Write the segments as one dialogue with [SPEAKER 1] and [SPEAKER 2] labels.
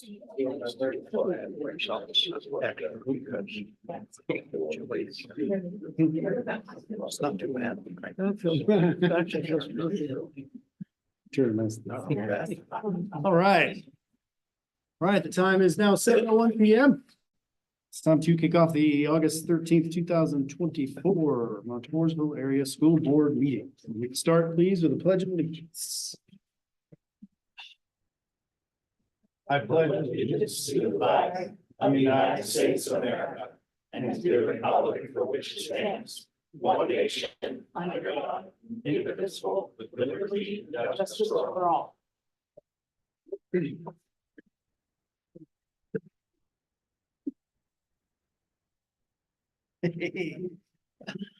[SPEAKER 1] It's not too bad. All right. All right, the time is now 7:01 p.m. It's time to kick off the August 13th, 2024 Montoursville Area School Board meeting. We can start, please, with the Pledge of Allegiance.
[SPEAKER 2] I pledge allegiance to the flag of the United States of America and to the republic for which it stands, one nation, under God, indivisible, with liberty and justice for all.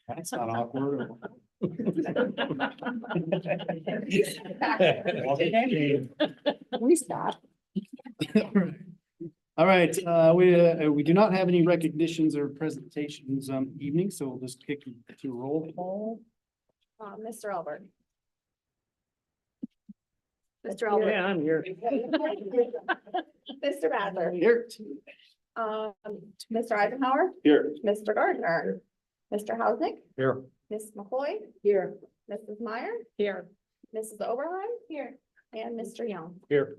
[SPEAKER 1] That's not awkward.
[SPEAKER 3] We stop.
[SPEAKER 1] All right, we do not have any recognitions or presentations evening, so we'll just kick to roll call.
[SPEAKER 3] Mr. Albert. Mr. Albert.
[SPEAKER 1] Yeah, I'm here.
[SPEAKER 3] Mr. Badler.
[SPEAKER 1] Here.
[SPEAKER 3] Mr. Eisenhower.
[SPEAKER 1] Here.
[SPEAKER 3] Mr. Gardner. Mr. Hausnick.
[SPEAKER 1] Here.
[SPEAKER 3] Ms. McCoy. Here. Mrs. Meyer. Here. Mrs. Oberheim. Here. And Mr. Young.
[SPEAKER 1] Here.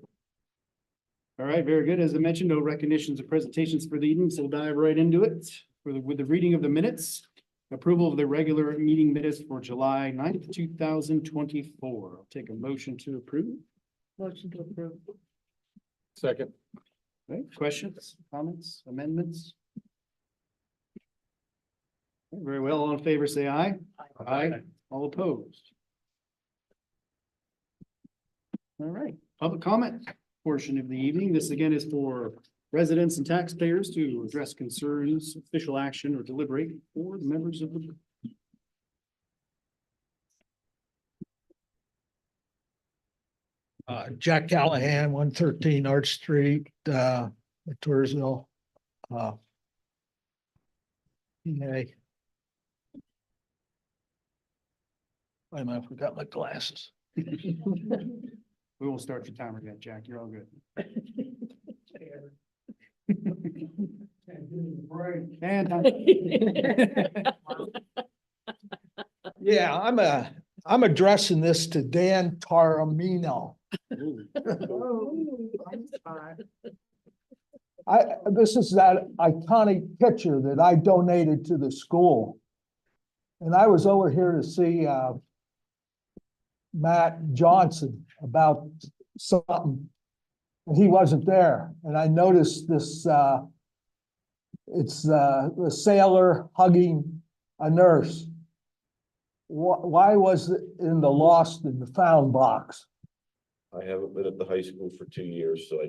[SPEAKER 1] All right, very good. As I mentioned, no recognitions or presentations for the evening, so we'll dive right into it. With the reading of the minutes, approval of the regular meeting minutes for July 9th, 2024. I'll take a motion to approve.
[SPEAKER 3] Motion to approve.
[SPEAKER 1] Second. Okay, questions, comments, amendments? Very well. All in favor, say aye. Aye. All opposed. All right, public comment portion of the evening. This again is for residents and taxpayers to address concerns, official action, or deliberate for the members of the.
[SPEAKER 4] Jack Callahan, 113 Arch Street, Montoursville. Yay. Wait a minute, I forgot my glasses.
[SPEAKER 1] We won't start your timer yet, Jack. You're all good. And
[SPEAKER 4] Yeah, I'm addressing this to Dan Taramino. This is that iconic picture that I donated to the school. And I was over here to see Matt Johnson about something, and he wasn't there. And I noticed this, it's the sailor hugging a nurse. Why was it in the lost and the found box?
[SPEAKER 5] I haven't been at the high school for 2 years, so I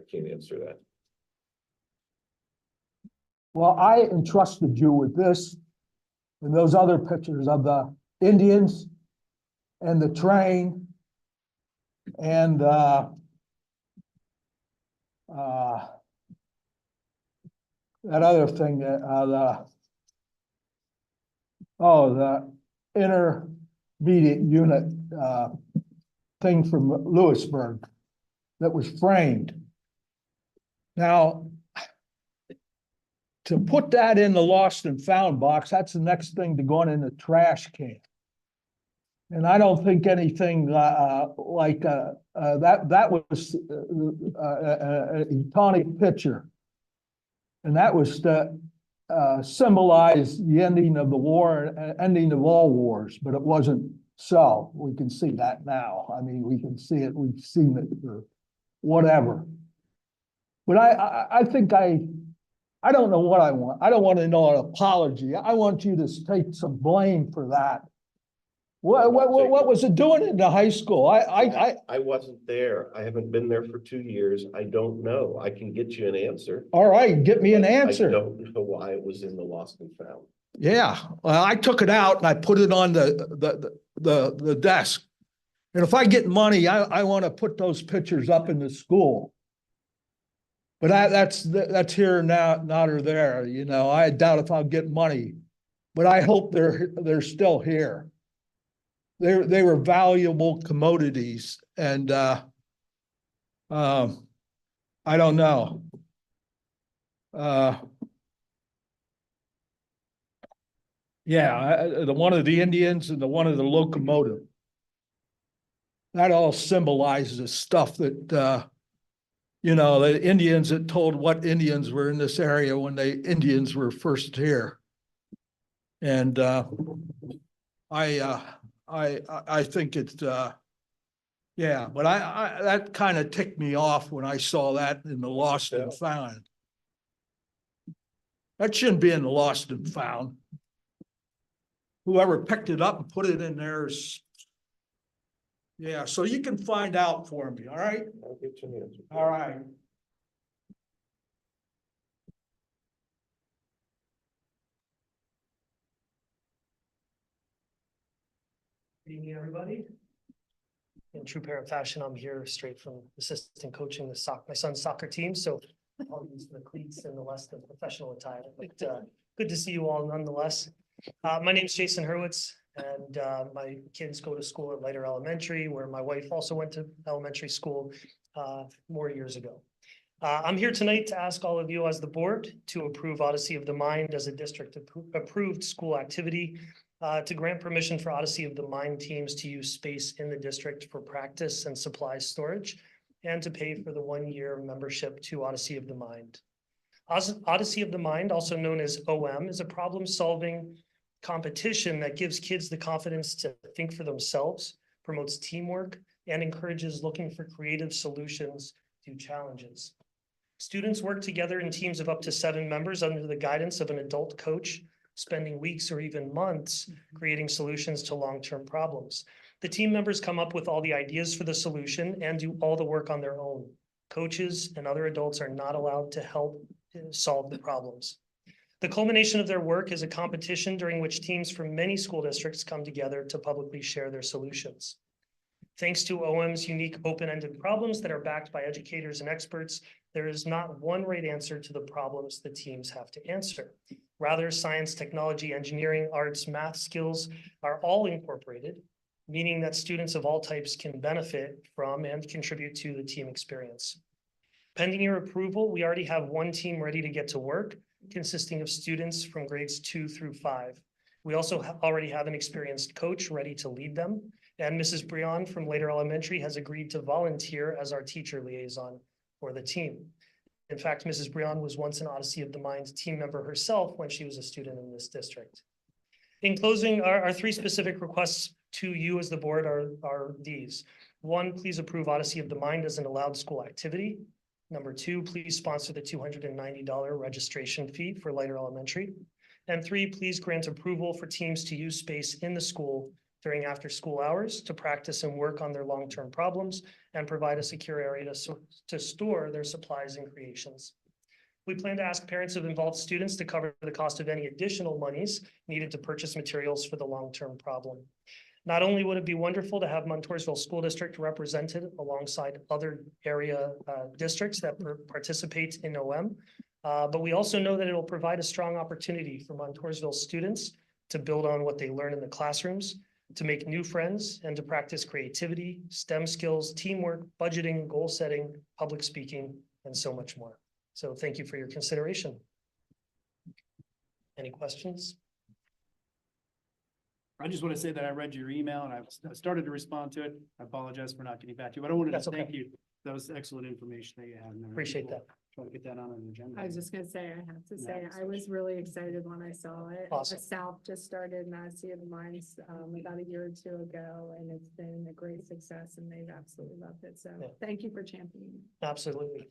[SPEAKER 5] can't answer that.
[SPEAKER 4] Well, I entrusted you with this and those other pictures of the Indians and the train and that other thing, the intermediate unit thing from Lewisburg that was framed. Now, to put that in the lost and found box, that's the next thing to going in the trash can. And I don't think anything like that was a iconic picture. And that was to symbolize the ending of the war, ending of all wars, but it wasn't so. We can see that now. I mean, we can see it, we've seen it for whatever. But I think I don't know what I want. I don't want to know an apology. I want you to take some blame for that. What was it doing in the high school?
[SPEAKER 5] I wasn't there. I haven't been there for 2 years. I don't know. I can get you an answer.
[SPEAKER 4] All right, get me an
[SPEAKER 5] I
[SPEAKER 4] answer.
[SPEAKER 5] don't know why it was in the lost and found.
[SPEAKER 4] Yeah, well, I took it out and I put it on the desk. And if I get money, I want to put those pictures up in the school. But that's here now, not or there. You know, I doubt if I'll get money, but I hope they're still here. They were valuable commodities, and I I don't know. Yeah, the one of the Indians and the one of the locomotive. That all symbolizes stuff that, the Indians that told what Indians were in this area when the Indians were first here. And I think it's yeah, but I that kind of ticked me off when I saw that in the lost and found. That shouldn't be in the lost and found. Whoever picked it up and put it in there is. Yeah, so you can find out for me, all right?
[SPEAKER 5] I'll get you an answer.
[SPEAKER 4] All right.
[SPEAKER 6] Good evening, everybody. In true parent fashion, I'm here straight from assistant coaching my son's soccer team, so I'll use the cleats and the less than professional attire, but good to see you all nonetheless. My name is Jason Hurwitz, and my kids go to school at Leiter Elementary, where my wife also went to elementary school more years ago. I'm here tonight to ask all of you as the board to approve Odyssey of the Mind as a district approved school activity, to grant permission for Odyssey of the Mind teams to use space in the district for practice and supply storage, and to pay for the 1-year membership to Odyssey of the Mind. Odyssey of the Mind, also known as OM, is a problem-solving competition that gives kids the confidence to think for themselves, promotes teamwork, and encourages looking for creative solutions to challenges. Students work together in teams of up to 7 members under the guidance of an adult coach, spending weeks or even months creating solutions to long-term problems. The team members come up with all the ideas for the solution and do all the work on their own. Coaches and other adults are not allowed to help solve the problems. The culmination of their work is a competition during which teams from many school districts come together to publicly share their solutions. Thanks to OM's unique open-ended problems that are backed by educators and experts, there is not one right answer to the problems the teams have to answer. Rather, science, technology, engineering, arts, math skills are all incorporated, meaning that students of all types can benefit from and contribute to the team experience. Pending your approval, we already have one team ready to get to work, consisting of students from grades 2 through 5. We also already have an experienced coach ready to lead them, and Mrs. Brion from Leiter Elementary has agreed to volunteer as our teacher liaison for the team. In fact, Mrs. Brion was once an Odyssey of the Mind team member herself when she was a student in this district. In closing, our 3 specific requests to you as the board are these. 1, please approve Odyssey of the Mind as an allowed school activity. Number 2, please sponsor the $290 registration fee for Leiter Elementary. And 3, please grant approval for teams to use space in the school during after school hours to practice and work on their long-term problems and provide a secure area to store their supplies and creations. We plan to ask parents of involved students to cover the cost of any additional monies needed to purchase materials for the long-term problem. Not only would it be wonderful to have Montoursville School District represented alongside other area districts that participate in OM, but we also know that it'll provide a strong opportunity for Montoursville students to build on what they learn in the classrooms, to make new friends, and to practice creativity, STEM skills, teamwork, budgeting, goal setting, public speaking, and so much more. So thank you for your consideration. Any questions?
[SPEAKER 1] I just want to say that I read your email and I started to respond to it. I apologize for not getting back to you, but I wanted
[SPEAKER 6] That's
[SPEAKER 1] to
[SPEAKER 6] okay.
[SPEAKER 1] thank you. That was excellent information that you had. and
[SPEAKER 6] Appreciate that.
[SPEAKER 1] Try to get that on an agenda.
[SPEAKER 7] I was just gonna say, I have to say,
[SPEAKER 1] Yeah.
[SPEAKER 7] I was really excited when I saw it.
[SPEAKER 6] Awesome.
[SPEAKER 7] The South just started MASD of the Minds, about a year or 2 ago, and it's been a great success and they've absolutely loved it. So
[SPEAKER 6] Yeah.
[SPEAKER 7] thank you for championing.
[SPEAKER 6] Absolutely.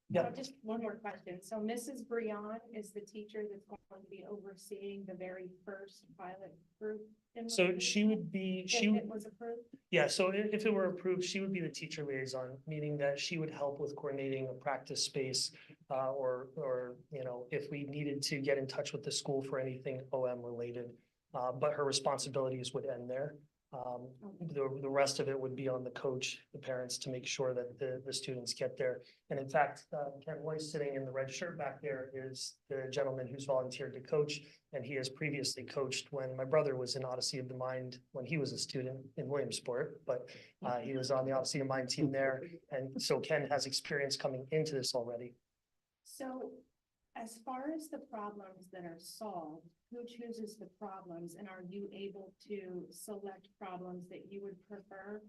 [SPEAKER 6] Yeah.
[SPEAKER 3] Just one more question. So Mrs. Brion is the teacher that's going to be overseeing the very first pilot group?
[SPEAKER 6] So she would be,
[SPEAKER 3] If
[SPEAKER 6] she,
[SPEAKER 3] it was approved?
[SPEAKER 6] yeah, so if it were approved, she would be the teacher liaison, meaning that she would help with coordinating a practice space, or, if we needed to get in touch with the school for anything OM related. But her responsibilities would end there. The rest of it would be on the coach, the parents, to make sure that the students get there. And in fact, Ken Royce sitting in the red shirt back there is the gentleman who's volunteered to coach. And he has previously coached when my brother was in Odyssey of the Mind, when he was a student in Williamsport, but he was on the Odyssey of Mind team there. And so Ken has experience coming into this already.
[SPEAKER 3] So as far as the problems that are solved, who chooses the problems, and are you able to select problems that you would prefer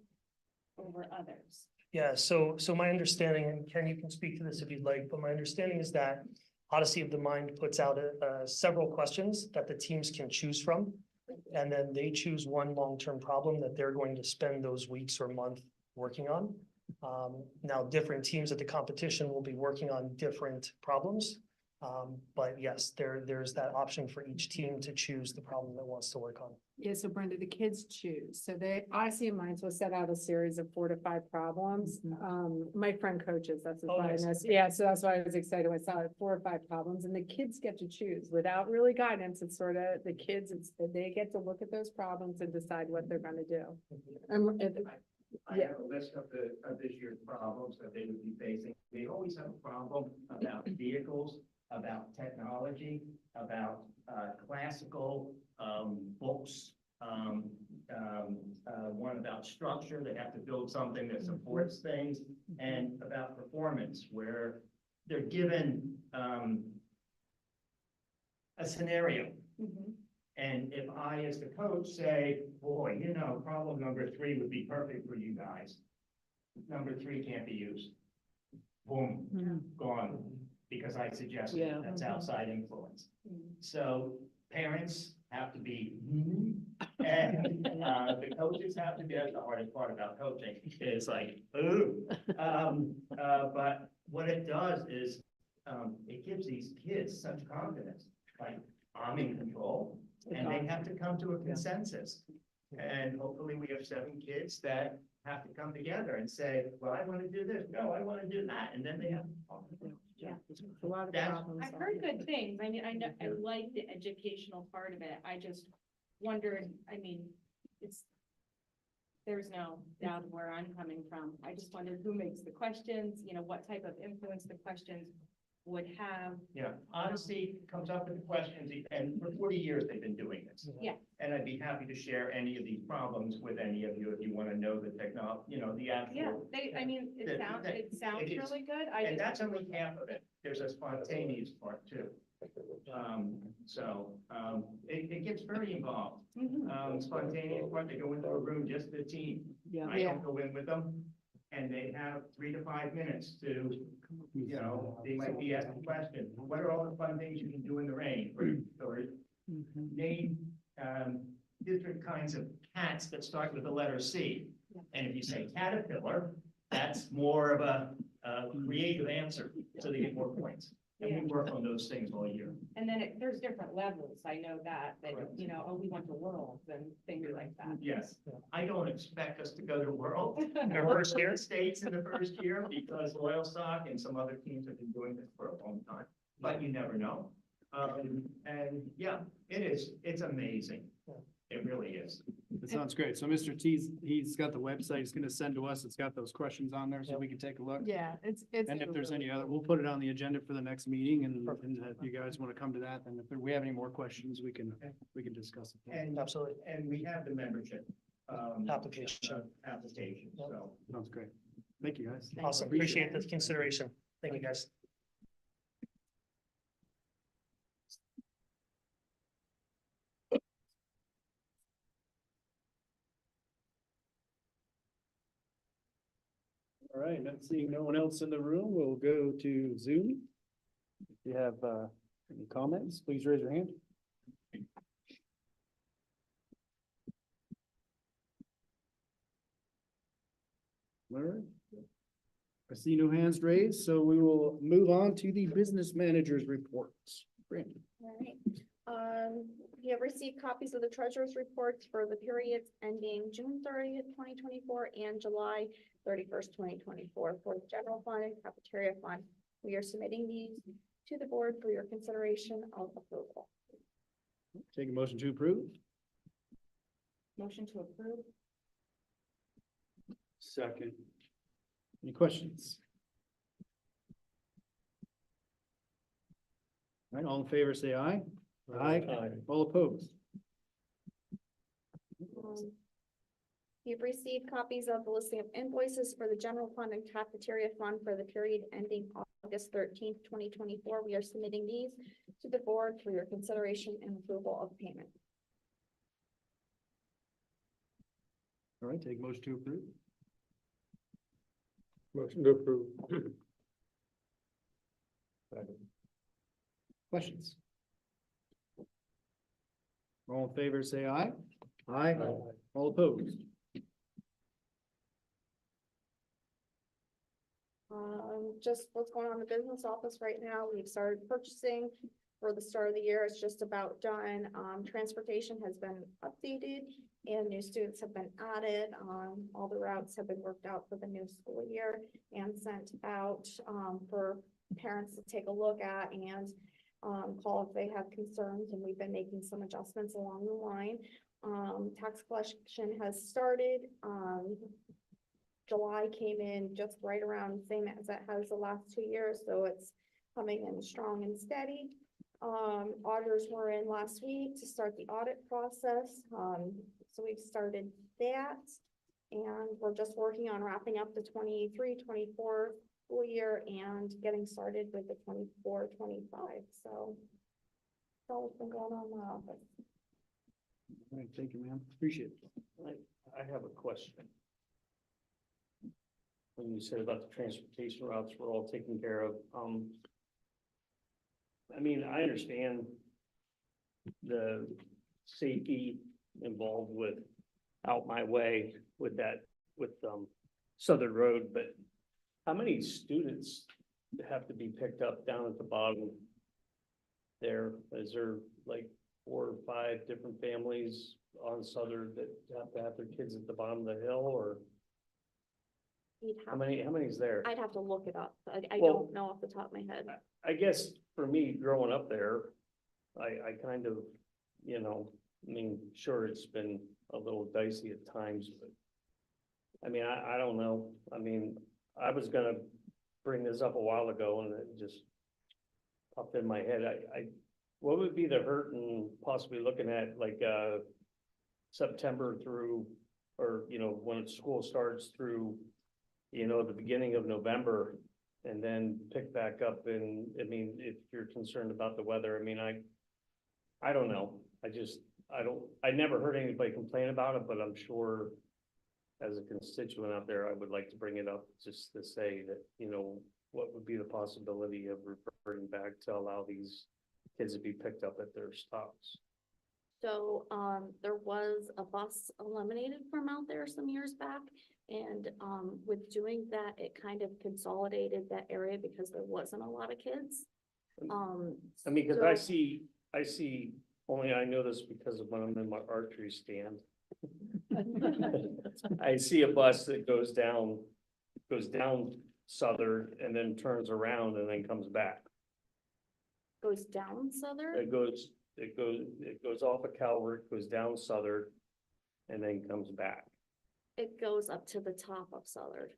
[SPEAKER 3] over others?
[SPEAKER 6] Yeah, so my understanding, and Ken, you can speak to this if you'd like, but my understanding is that Odyssey of the Mind puts out several questions that the teams can choose from. And then they choose one long-term problem that they're going to spend those weeks or month working on. Now, different teams at the competition will be working on different problems. But yes, there's that option for each team to choose the problem that wants to work on.
[SPEAKER 7] Yeah, so Brenda, the kids choose. So they, Odyssey of Minds will set out a series of 4 to 5 problems. My friend coaches, that's
[SPEAKER 6] Oh,
[SPEAKER 7] why I
[SPEAKER 6] nice.
[SPEAKER 7] know. Yeah, so that's why I was excited when I saw it, 4 or 5 problems, and the kids get to choose without really guidance. It's sort of the kids, they get to look at those problems and decide what they're gonna do.
[SPEAKER 2] I
[SPEAKER 7] Yeah.
[SPEAKER 2] have a list of this year's problems that they would be facing. They always have a problem about vehicles, about technology, about classical books. One about structure, they have to build something that supports things, and about performance, where they're given a scenario. And if I, as the coach, say, boy, you know, problem number 3 would be perfect for you guys. Number 3 can't be used. Boom, gone, because I suggested that's outside influence. So parents have to be, and the coaches have to be, that's the hardest part about coaching, is like, ooh. But what it does is, it gives these kids such confidence, like, I'm in control. And they have to come to a consensus. And hopefully we have 7 kids that have to come together and say, well, I want to do this. No, I want to do that. And then they have.
[SPEAKER 7] Yeah, a lot of
[SPEAKER 2] That's-
[SPEAKER 7] problems.
[SPEAKER 3] I've heard good things. I mean, I know, I like the educational part of it. I just wondered, I mean, there's no doubt of where I'm coming from. I just wondered who makes the questions, you know, what type of influence the questions would have.
[SPEAKER 2] Yeah, Odyssey comes up with the questions, and for 40 years they've been doing this.
[SPEAKER 3] Yeah.
[SPEAKER 2] And I'd be happy to share any of these problems with any of you if you want to know the technology, you know, the actual.
[SPEAKER 3] Yeah, I mean, it sounds
[SPEAKER 2] it is.
[SPEAKER 3] really good. I
[SPEAKER 2] And
[SPEAKER 3] just,
[SPEAKER 2] that's only half of it. There's a spontaneous part too. It gets very involved. Spontaneous part, they go into a room, just the team. I don't go in with them, and they have 3 to 5 minutes to, you know, they might be asked a question. What are all the fun things you can do in the rain? Or name different kinds of cats that start with the letter C. And if you say caterpillar, that's more of a creative answer, so they get more points. And we work on those things all year.
[SPEAKER 3] and then there's different levels. I know that, you know, oh, we went to Worlds and things like that.
[SPEAKER 2] Yes, I don't expect us to go to World.
[SPEAKER 6] Our first year?
[SPEAKER 2] States in the first year, because Loyal Stock and some other teams have been doing this for a long time, but you never know. And yeah, it's amazing. It really is.
[SPEAKER 1] That sounds great. So Mr. T's, he's got the website he's gonna send to us. It's got those questions on there so we can take a look.
[SPEAKER 7] Yeah, it's.
[SPEAKER 1] And if there's any other, we'll put it on the agenda for the next meeting, and if you guys want to come to that, then if we have any more questions, we can discuss it.
[SPEAKER 2] And
[SPEAKER 6] Absolutely.
[SPEAKER 2] And we have the membership.
[SPEAKER 6] Application.
[SPEAKER 2] Application, so.
[SPEAKER 1] Sounds great. Thank you, guys.
[SPEAKER 6] Awesome. Appreciate the consideration. Thank you, guys.
[SPEAKER 1] All right, not seeing no one else in the room, we'll go to Zoom. If you have any comments, please raise your hand. All right. I see no hands raised, so we will move on to the business managers reports. Brandon.
[SPEAKER 8] All right, we have received copies of the treasurer's reports for the periods ending June 30th, 2024 and July 31st, 2024 for the general fund and cafeteria fund. We are submitting these to the board for your consideration of approval.
[SPEAKER 1] Take a motion to approve.
[SPEAKER 3] Motion to approve?
[SPEAKER 1] Second. Any questions? All right, all in favor, say aye. Aye. All opposed?
[SPEAKER 8] You've received copies of the listing of invoices for the general fund and cafeteria fund for the period ending August 13th, 2024. We are submitting these to the board for your consideration and approval of payment.
[SPEAKER 1] All right, take motion to approve.
[SPEAKER 5] Motion to approve.
[SPEAKER 1] Questions? All in favor, say aye. Aye. All opposed?
[SPEAKER 8] Just what's going on in the business office right now. We've started purchasing for the start of the year. It's just about done. Transportation has been updated and new students have been added. All the routes have been worked out for the new school year and sent out, for parents to take a look at and call if they have concerns, and we've been making some adjustments along the line. Tax collection has started. July came in just right around the same as it has the last 2 years, so it's coming in strong and steady. Auditors were in last week to start the audit process. So we've started that, and we're just working on wrapping up the 23-24 school year and getting started with the 24-25. So that's all that's been going on in the office.
[SPEAKER 1] All right, thank you, ma'am. Appreciate it.
[SPEAKER 2] I have a question. When you said about the transportation routes were all taken care of, I mean, I understand the safety involved with out my way with that, with, Southern Road, but how many students have to be picked up down at the bottom there? Is there like 4 or 5 different families on Southern that have to have their kids at the bottom of the hill, or
[SPEAKER 8] You'd
[SPEAKER 2] how
[SPEAKER 8] have,
[SPEAKER 2] many is there?
[SPEAKER 8] I'd have to look it up. I
[SPEAKER 2] Well,
[SPEAKER 8] don't know off the top of my head.
[SPEAKER 2] I guess for me, growing up there, I kind of, you know, I mean, sure, it's been a little dicey at times, but I mean, I don't know. I mean, I was gonna bring this up a while ago and it just popped in my head. What would be the hurt in possibly looking at like, September through, or, you know, when school starts through, you know, the beginning of November, and then pick back up? And I mean, if you're concerned about the weather, I mean, I don't know. I never heard anybody complain about it, but I'm sure as a constituent out there, I would like to bring it up just to say that, you know, what would be the possibility of reverting back to allow these kids to be picked up at their stops?
[SPEAKER 8] So, there was a bus eliminated from out there some years back. And, with doing that, it kind of consolidated that area because there wasn't a lot of kids.
[SPEAKER 2] I mean, cause I see, only I know this because of when I'm in my archery stand. I see a bus that goes down Southern and then turns around and then comes back.
[SPEAKER 8] Goes down Southern.
[SPEAKER 2] It goes off of Calvert, goes down Southern, and then comes back.
[SPEAKER 8] It goes up to the top of Southern.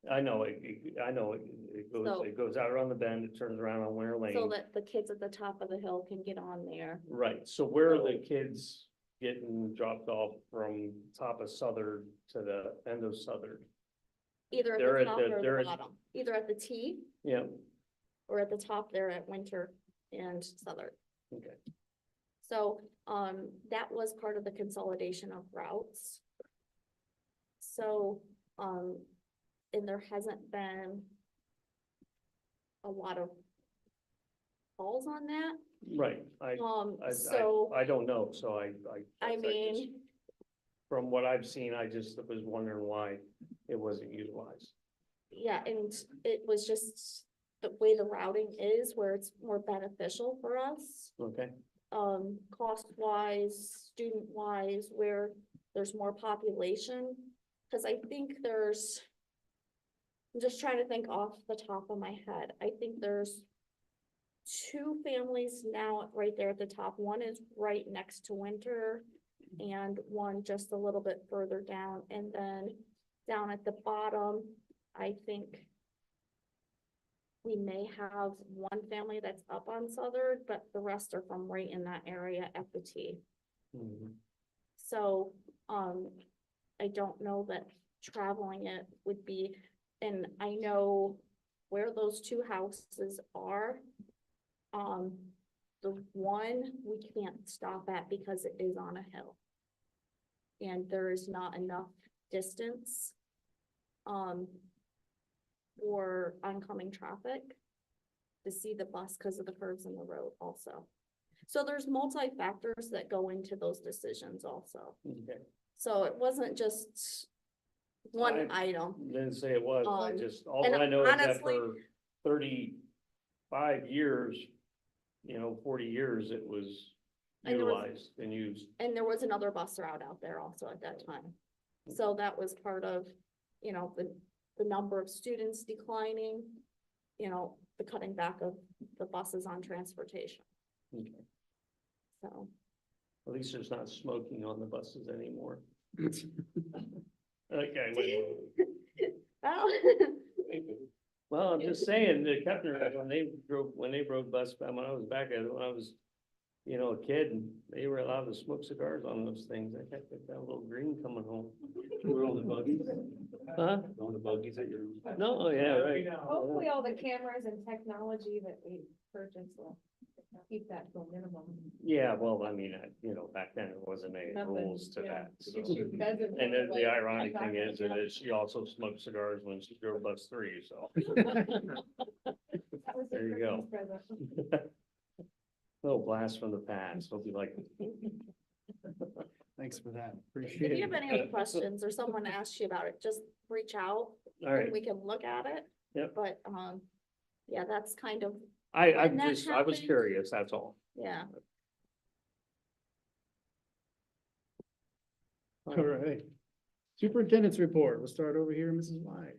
[SPEAKER 2] I know, it goes out around the bend, it turns around on Winter Lane.
[SPEAKER 8] So that the kids at the top of the hill can get on there.
[SPEAKER 2] Right, so where are the kids getting dropped off from top of Southern to the end of Southern?
[SPEAKER 8] Either at
[SPEAKER 2] They're
[SPEAKER 8] the
[SPEAKER 2] at
[SPEAKER 8] top
[SPEAKER 2] the-
[SPEAKER 8] or
[SPEAKER 2] they're
[SPEAKER 8] the
[SPEAKER 2] at-
[SPEAKER 8] bottom, either at the T
[SPEAKER 2] Yeah,
[SPEAKER 8] or at the top there at Winter and Southern.
[SPEAKER 2] okay.
[SPEAKER 8] So, that was part of the consolidation of routes. So, and there hasn't been a lot of calls on that.
[SPEAKER 2] Right,
[SPEAKER 8] So,
[SPEAKER 2] I don't know, so I
[SPEAKER 8] I
[SPEAKER 2] just-
[SPEAKER 8] mean,
[SPEAKER 2] from what I've seen, I just was wondering why it wasn't utilized.
[SPEAKER 8] yeah, and it was just the way the routing is where it's more beneficial for us.
[SPEAKER 2] Okay,
[SPEAKER 8] Cost wise, student wise, where there's more population. Cause I think I'm just trying to think off the top of my head. I think there's 2 families now right there at the top. One is right next to Winter and one just a little bit further down, and then down at the bottom, I think we may have one family that's up on Southern, but the rest are from right in that area at the T.
[SPEAKER 5] Mhm.
[SPEAKER 8] So, I don't know that traveling it would be, and I know where those two houses are. The one we can't stop at because it is on a hill. And there is not enough distance, for oncoming traffic to see the bus because of the curves in the road also. So there's multi-factors that go into those decisions also.
[SPEAKER 2] Okay.
[SPEAKER 8] So it wasn't just one item.
[SPEAKER 2] Didn't say it was, I
[SPEAKER 8] Um,
[SPEAKER 2] just, all
[SPEAKER 8] and
[SPEAKER 2] I know is that
[SPEAKER 8] honestly-
[SPEAKER 2] for 35 years, 40 years, it was
[SPEAKER 8] And there was-
[SPEAKER 2] utilized and used.
[SPEAKER 8] And there was another bus route out there also at that time. So that was part of, the number of students declining, the cutting back of the buses on transportation,
[SPEAKER 2] Okay.
[SPEAKER 8] so.
[SPEAKER 2] At least there's not smoking on the buses anymore. Okay, wait.
[SPEAKER 8] Oh.
[SPEAKER 2] Well, I'm just saying, the Kepner, when they rode bus, when I was back, when I was, a kid, and they were allowed to smoke cigars on those things. I kept that little green coming home.
[SPEAKER 1] You were on the buggies?
[SPEAKER 2] Huh?
[SPEAKER 1] On the buggies at your.
[SPEAKER 2] No, yeah, right.
[SPEAKER 7] Hopefully all the cameras and technology that we purchased will keep that to a minimum.
[SPEAKER 2] Yeah, well, I mean, back then it wasn't any
[SPEAKER 7] Nothing,
[SPEAKER 2] rules to
[SPEAKER 7] yeah.
[SPEAKER 2] that.
[SPEAKER 7] You
[SPEAKER 2] So.
[SPEAKER 7] could shoot pheasants
[SPEAKER 2] And
[SPEAKER 7] in
[SPEAKER 2] the
[SPEAKER 7] lake.
[SPEAKER 2] ironic
[SPEAKER 7] I'm
[SPEAKER 2] thing
[SPEAKER 7] not
[SPEAKER 2] is
[SPEAKER 7] gonna-
[SPEAKER 2] that she also smoked cigars when she drove bus 3, so.
[SPEAKER 7] That was the
[SPEAKER 2] There you go.
[SPEAKER 7] Christmas present.
[SPEAKER 2] Little blast from the past, hope you like.
[SPEAKER 1] Thanks for that.
[SPEAKER 8] If
[SPEAKER 1] Appreciate
[SPEAKER 8] you
[SPEAKER 1] it.
[SPEAKER 8] have any other questions or someone asks you about it, just reach out
[SPEAKER 2] All right,
[SPEAKER 8] and we can look at it.
[SPEAKER 2] Yep.
[SPEAKER 8] But, yeah, that's kind of,
[SPEAKER 2] I
[SPEAKER 8] when that
[SPEAKER 2] was
[SPEAKER 8] happened-
[SPEAKER 2] curious, that's all.
[SPEAKER 8] yeah.
[SPEAKER 1] All right. Superintendent's report. We'll start over here, Mrs. White.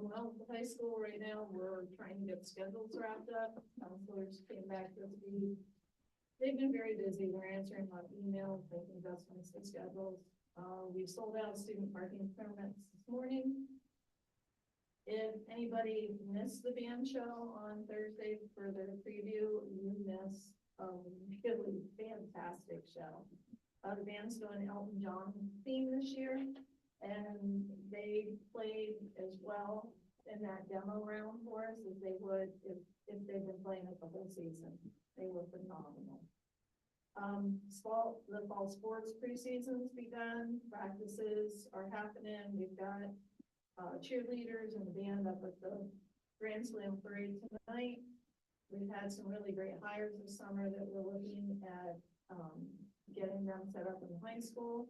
[SPEAKER 9] Well, the high school right now, we're trying to get schedules wrapped up. Counselors came back this week. They've been very busy. They're answering a lot of emails, making adjustments to schedules. We've sold out student parking permits this morning. If anybody missed the band show on Thursday for their preview, you missed a really fantastic show. The band's doing Elton John theme this year. And they played as well in that demo round for us as they would if they've been playing it the whole season. They were phenomenal. The fall sports preseason's begun, practices are happening. We've got cheerleaders and the band up at the Grand Slam parade tonight. We've had some really great hires this summer that we're looking at getting them set up in high school.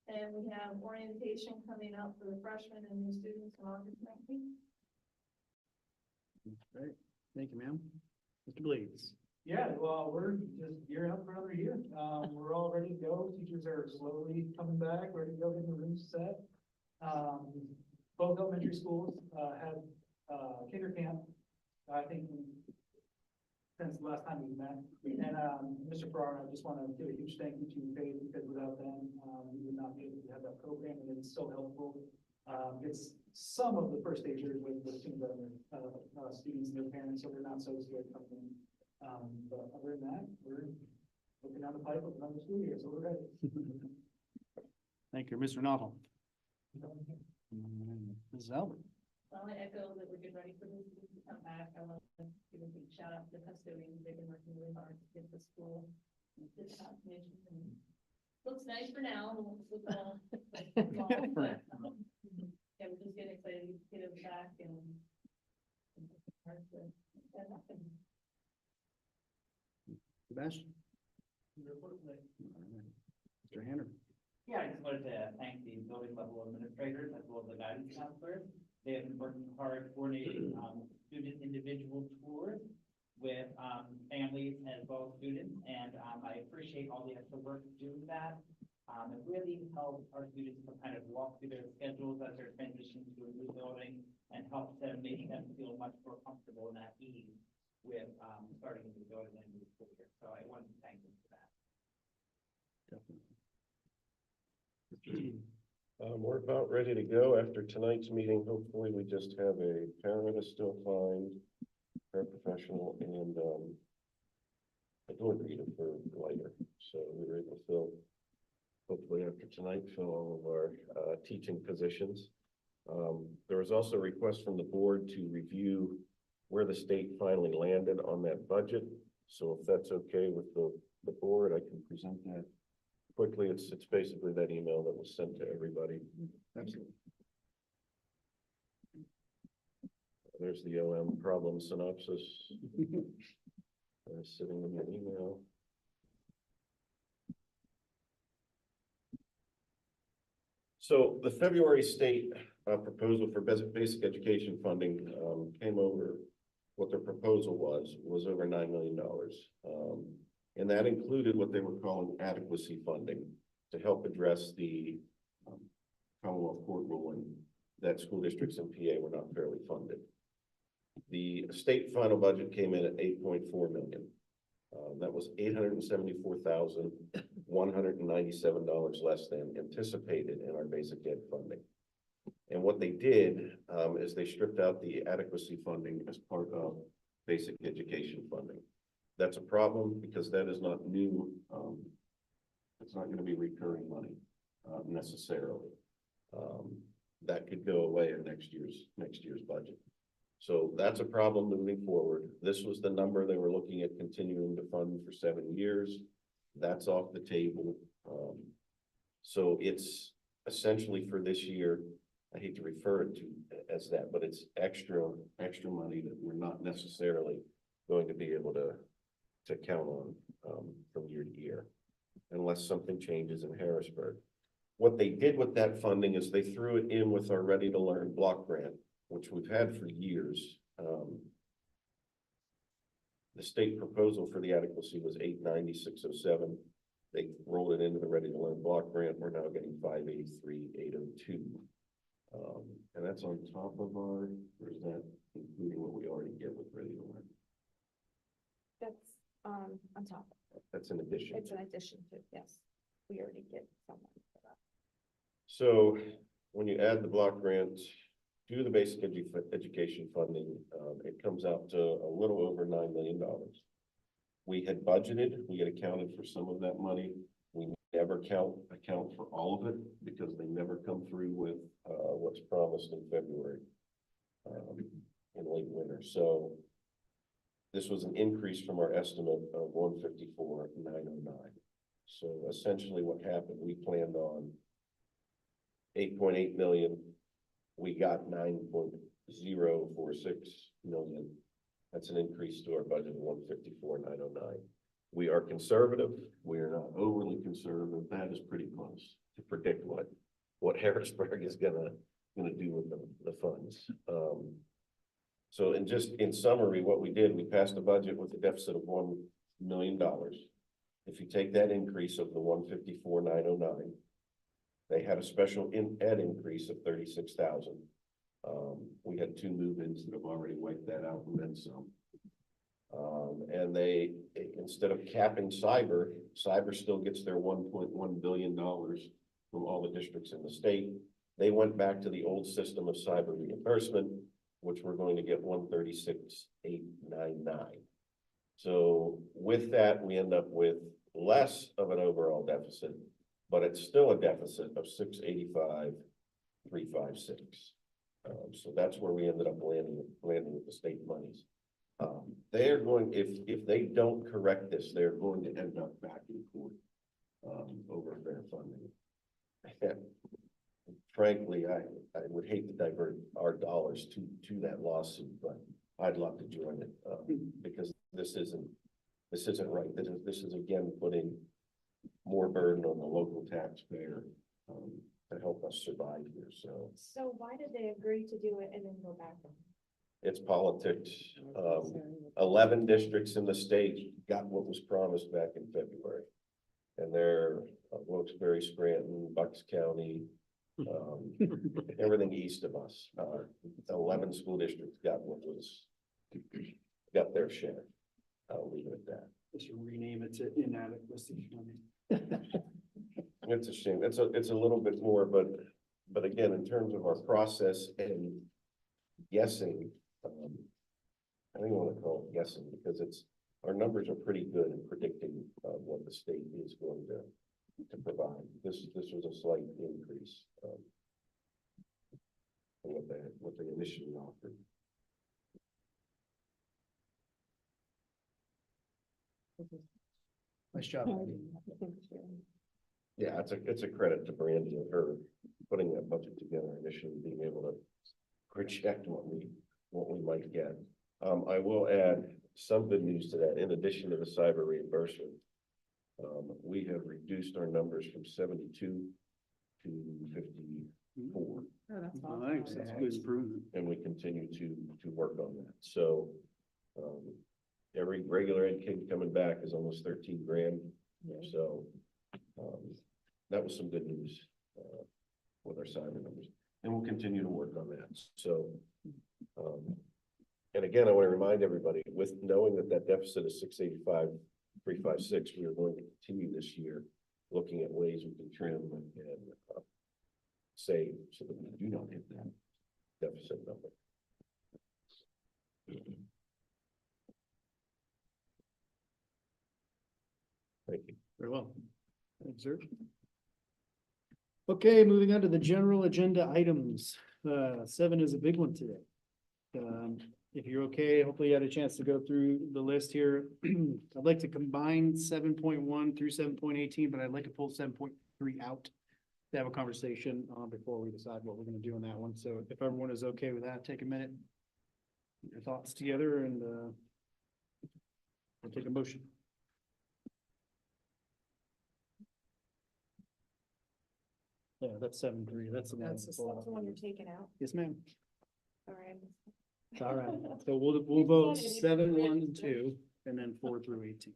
[SPEAKER 9] And we have orientation coming up for the freshmen and new students on August 19th.
[SPEAKER 1] Great. Thank you, ma'am. Mr. Bleeds.
[SPEAKER 10] Yeah, well, we're just gearing up for another year. We're all ready to go. Teachers are slowly coming back, ready to go, getting the rooms set. Both elementary schools, had, kinder camp, I think, since the last time we met. And, Mr. Farrar, I just want to give a huge thank you to Faith, because without them, we would not be able to have that program, and it's so helpful. It's some of the first stagers with some of the students and their parents, so they're not so scared coming in. But other than that, we're looking down the pipe of another school year, so we're ready.
[SPEAKER 1] Thank you, Mr. Novel. Mrs. Albert.
[SPEAKER 9] Well, I echo that we're getting ready for this to come back. I want to give a big shout out to the custodians. They've been working really hard to get the school this confirmation. Looks nice for now. With all, but, yeah, we're just getting excited to get it back and hard to make that happen.
[SPEAKER 1] Sebastian. Mr. Hanner.
[SPEAKER 11] Yeah, I just wanted to thank the building level administrators as well as the guidance counselors. They have been working hard coordinating, student individual tours with, families as well as students. And, I appreciate all the extra work doing that. It really helps our students to kind of walk through their schedules as they're transitioning to a new building and helps them make them feel much more comfortable and at ease with, starting a new building and new school year. So I wanted to thank them for that.
[SPEAKER 1] Definitely.
[SPEAKER 5] We're about ready to go after tonight's meeting. Hopefully, we just have a paramedic still fine, paraprofessional, and a door reader for later. So we were able to fill, hopefully after tonight, fill all of our teaching positions. There was also a request from the board to review where the state finally landed on that budget. So if that's okay with the board, I can present that quickly. It's basically that email that was sent to everybody.
[SPEAKER 1] Absolutely.
[SPEAKER 5] There's the OM problem synopsis. Sitting in the email. So the February state proposal for basic education funding came over. What their proposal was over $9 million. And that included what they were calling adequacy funding to help address the Commonwealth Court ruling that school districts in PA were not fairly funded. The state final budget came in at $8.4 million. That was $874,197 less than anticipated in our basic ed funding. And what they did is they stripped out the adequacy funding as part of basic education funding. That's a problem because that is not new. It's not going to be recurring money necessarily. That could go away in next year's budget. So that's a problem moving forward. This was the number they were looking at continuing to fund for 7 years. That's off the table. So it's essentially for this year. I hate to refer it to as that, but it's extra money that we're not necessarily going to be able to count on from year to year, unless something changes in Harrisburg. What they did with that funding is they threw it in with our Ready to Learn block grant, which we've had for years. The state proposal for the adequacy was $890,607. They rolled it into the Ready to Learn block grant. We're now getting $583,802. And that's on top of our, or is that including what we already get with Ready to Learn?
[SPEAKER 8] That's on top.
[SPEAKER 5] That's an addition.
[SPEAKER 8] It's an addition to, yes, we already get someone for that.
[SPEAKER 5] So when you add the block grant to the basic education funding, it comes out to a little over $9 million. We had budgeted, we had accounted for some of that money. We never account for all of it because they never come through with what's promised in February in late winter. So this was an increase from our estimate of $154,909. So essentially what happened, we planned on $8.8 million. We got $9.046 million. That's an increase to our budget of $154,909. We are conservative. We are not overly conservative. That is pretty close to predict what Harrisburg is gonna do with the funds. So in summary, what we did, we passed a budget with a deficit of $1 million. If you take that increase of the $154,909, they had a special ed increase of $36,000. We had 2 move-ins that have already wiped that out and then some. And they, instead of capping cyber still gets their $1.1 billion from all the districts in the state. They went back to the old system of cyber reimbursement, which we're going to get $136,899. So with that, we end up with less of an overall deficit, but it's still a deficit of $685,356. So that's where we ended up landing with the state monies. They are going, if they don't correct this, they're going to end up back in court over fair funding. Frankly, I would hate to divert our dollars to that lawsuit, but I'd love to join it because this isn't right. This is again putting more burden on the local taxpayer to help us survive here.
[SPEAKER 3] So why did they agree to do it and then go back?
[SPEAKER 5] It's politics. 11 districts in the state got what was promised back in February, and they're Wilkes-Barre, Scranton, Bucks County, everything east of us. 11 school districts got their share. I'll leave it at that.
[SPEAKER 1] They should rename it to inadequacy funding.
[SPEAKER 5] It's a shame. It's a little bit more, but again, in terms of our process and guessing, I don't even want to call it guessing because our numbers are pretty good in predicting, what the state is going to provide. This was a slight increase, from what they initially offered.
[SPEAKER 1] Nice job.
[SPEAKER 5] Yeah, it's a credit to Brandy and her putting that budget together initially, being able to project what we might get. I will add some good news to that. In addition to the cyber reimbursement, we have reduced our numbers from 72 to 54,
[SPEAKER 7] Oh, that's
[SPEAKER 1] Nice, that's a good improvement.
[SPEAKER 5] and we continue to work on that. So, every regular ed kid coming back is almost 13 grand. So, that was some good news, with our cyber numbers, and we'll continue to work on that. So, and again, I want to remind everybody, with knowing that deficit is 685,356, we are going to continue this year looking at ways we can trim and save so that we do not hit that deficit number. Thank you.
[SPEAKER 1] Very well. Thanks, sir. Okay, moving on to the general agenda items. 7 is a big one today. If you're okay, hopefully you had a chance to go through the list here. I'd like to combine 7.1 through 7.18, but I'd like to pull 7.3 out to have a conversation before we decide what we're going to do on that one. So if everyone is okay with that, take a minute, get your thoughts together, and we'll take a motion. Yeah, that's 7.3. That's the one.
[SPEAKER 7] That's the
[SPEAKER 3] one you're taking out.
[SPEAKER 1] Yes, ma'am.
[SPEAKER 3] All right.
[SPEAKER 1] All right, so we'll vote 7, 1, and 2, and then 4 through 18.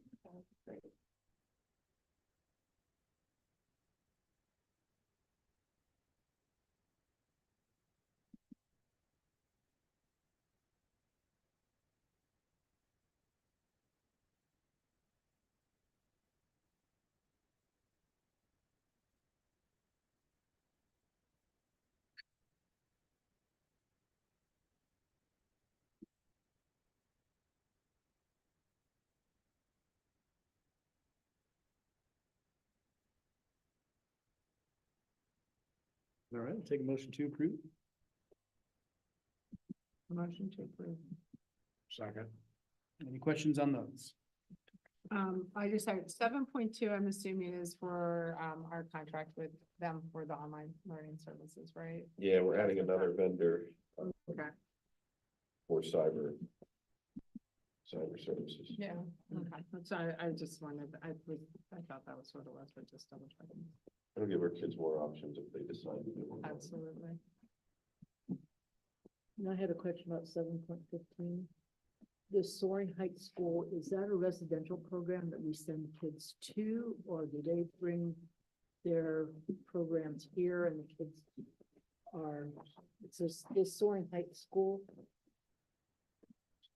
[SPEAKER 1] All right, take a motion to approve.
[SPEAKER 7] Motion to approve.
[SPEAKER 1] Second. Any questions on those?
[SPEAKER 7] I just had 7.2, I'm assuming is for, our contract with them for the online learning services, right?
[SPEAKER 5] Yeah, we're adding another vendor
[SPEAKER 7] Okay.
[SPEAKER 5] for cyber services.
[SPEAKER 7] Yeah, okay, so I just wanted, I thought that was what it was, but just double checking.
[SPEAKER 5] It'll give our kids more options if they decide to do it.
[SPEAKER 7] Absolutely.
[SPEAKER 12] And I had a question about 7.15. The Soaring Heights School, is that a residential program that we send kids to, or do they bring their programs here and the kids are, it's this Soaring Heights School?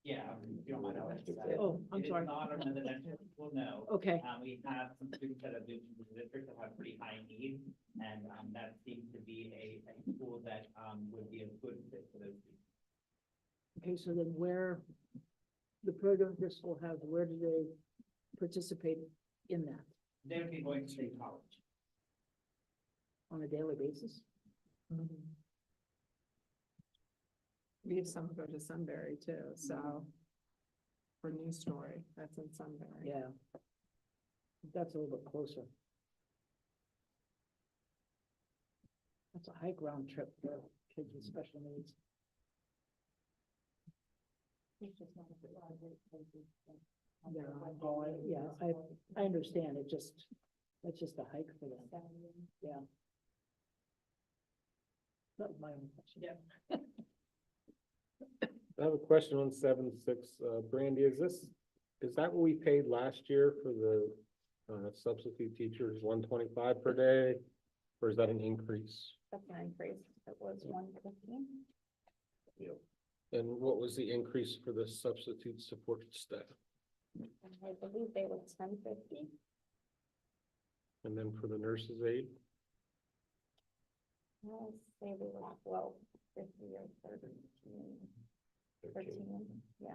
[SPEAKER 11] Yeah, if you don't mind, I'll answer that.
[SPEAKER 12] Oh, I'm
[SPEAKER 11] It is
[SPEAKER 12] sorry.
[SPEAKER 11] not a residential school, no.
[SPEAKER 12] Okay,
[SPEAKER 11] We have some students that have moved to the district that have pretty high needs, and, that seems to be a school that, would be a good fit for those students.
[SPEAKER 12] okay, so then where, the program this school has, where do they participate in that
[SPEAKER 11] They would be going to state college.
[SPEAKER 12] on a daily basis?
[SPEAKER 7] We have some go to Sunbury too, so. For New Story, that's in Sunbury.
[SPEAKER 12] Yeah. That's a little bit closer. That's a hike round trip for kids with special needs. Yeah, I understand, that's just a hike for them, yeah. That was my own question.
[SPEAKER 7] Yeah.
[SPEAKER 13] I have a question on 7.6, Brandy, is that what we paid last year for the substitute teachers, 125 per day? Or is that an increase?
[SPEAKER 8] That's an increase. It was 115.
[SPEAKER 13] And what was the increase for the substitute support staff?
[SPEAKER 8] I believe they were 1050.
[SPEAKER 13] And then for the nurses aid,
[SPEAKER 8] I'll say we were 1250 or 13, yeah.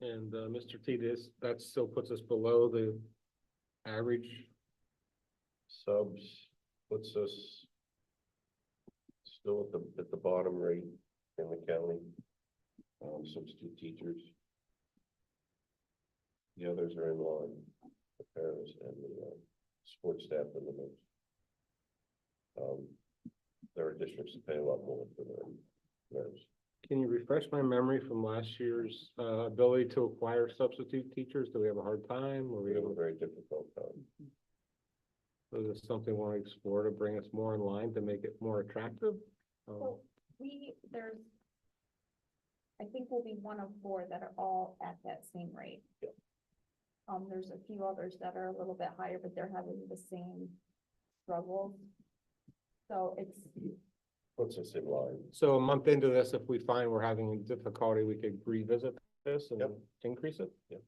[SPEAKER 13] and Mr. T, that still puts us below the average.
[SPEAKER 5] Subs puts us still at the bottom rate in the county. Substitute teachers. The others are in line, the paras and the sports staff and the nurse. There are districts that pay a lot more for their nurse.
[SPEAKER 13] Can you refresh my memory from last year's ability to acquire substitute teachers? Do we have a hard time or
[SPEAKER 5] We have a very difficult time.
[SPEAKER 13] is this something we want to explore to bring us more in line to make it more attractive?
[SPEAKER 8] So I think we'll be one of 4 that are all at that same rate.
[SPEAKER 5] Yeah.
[SPEAKER 8] There's a few others that are a little bit higher, but they're having the same struggles. So it's,
[SPEAKER 5] Puts us in line.
[SPEAKER 13] So a month into this, if we find we're having difficulty, we could revisit this and
[SPEAKER 5] Yep.
[SPEAKER 13] increase it
[SPEAKER 5] Yep.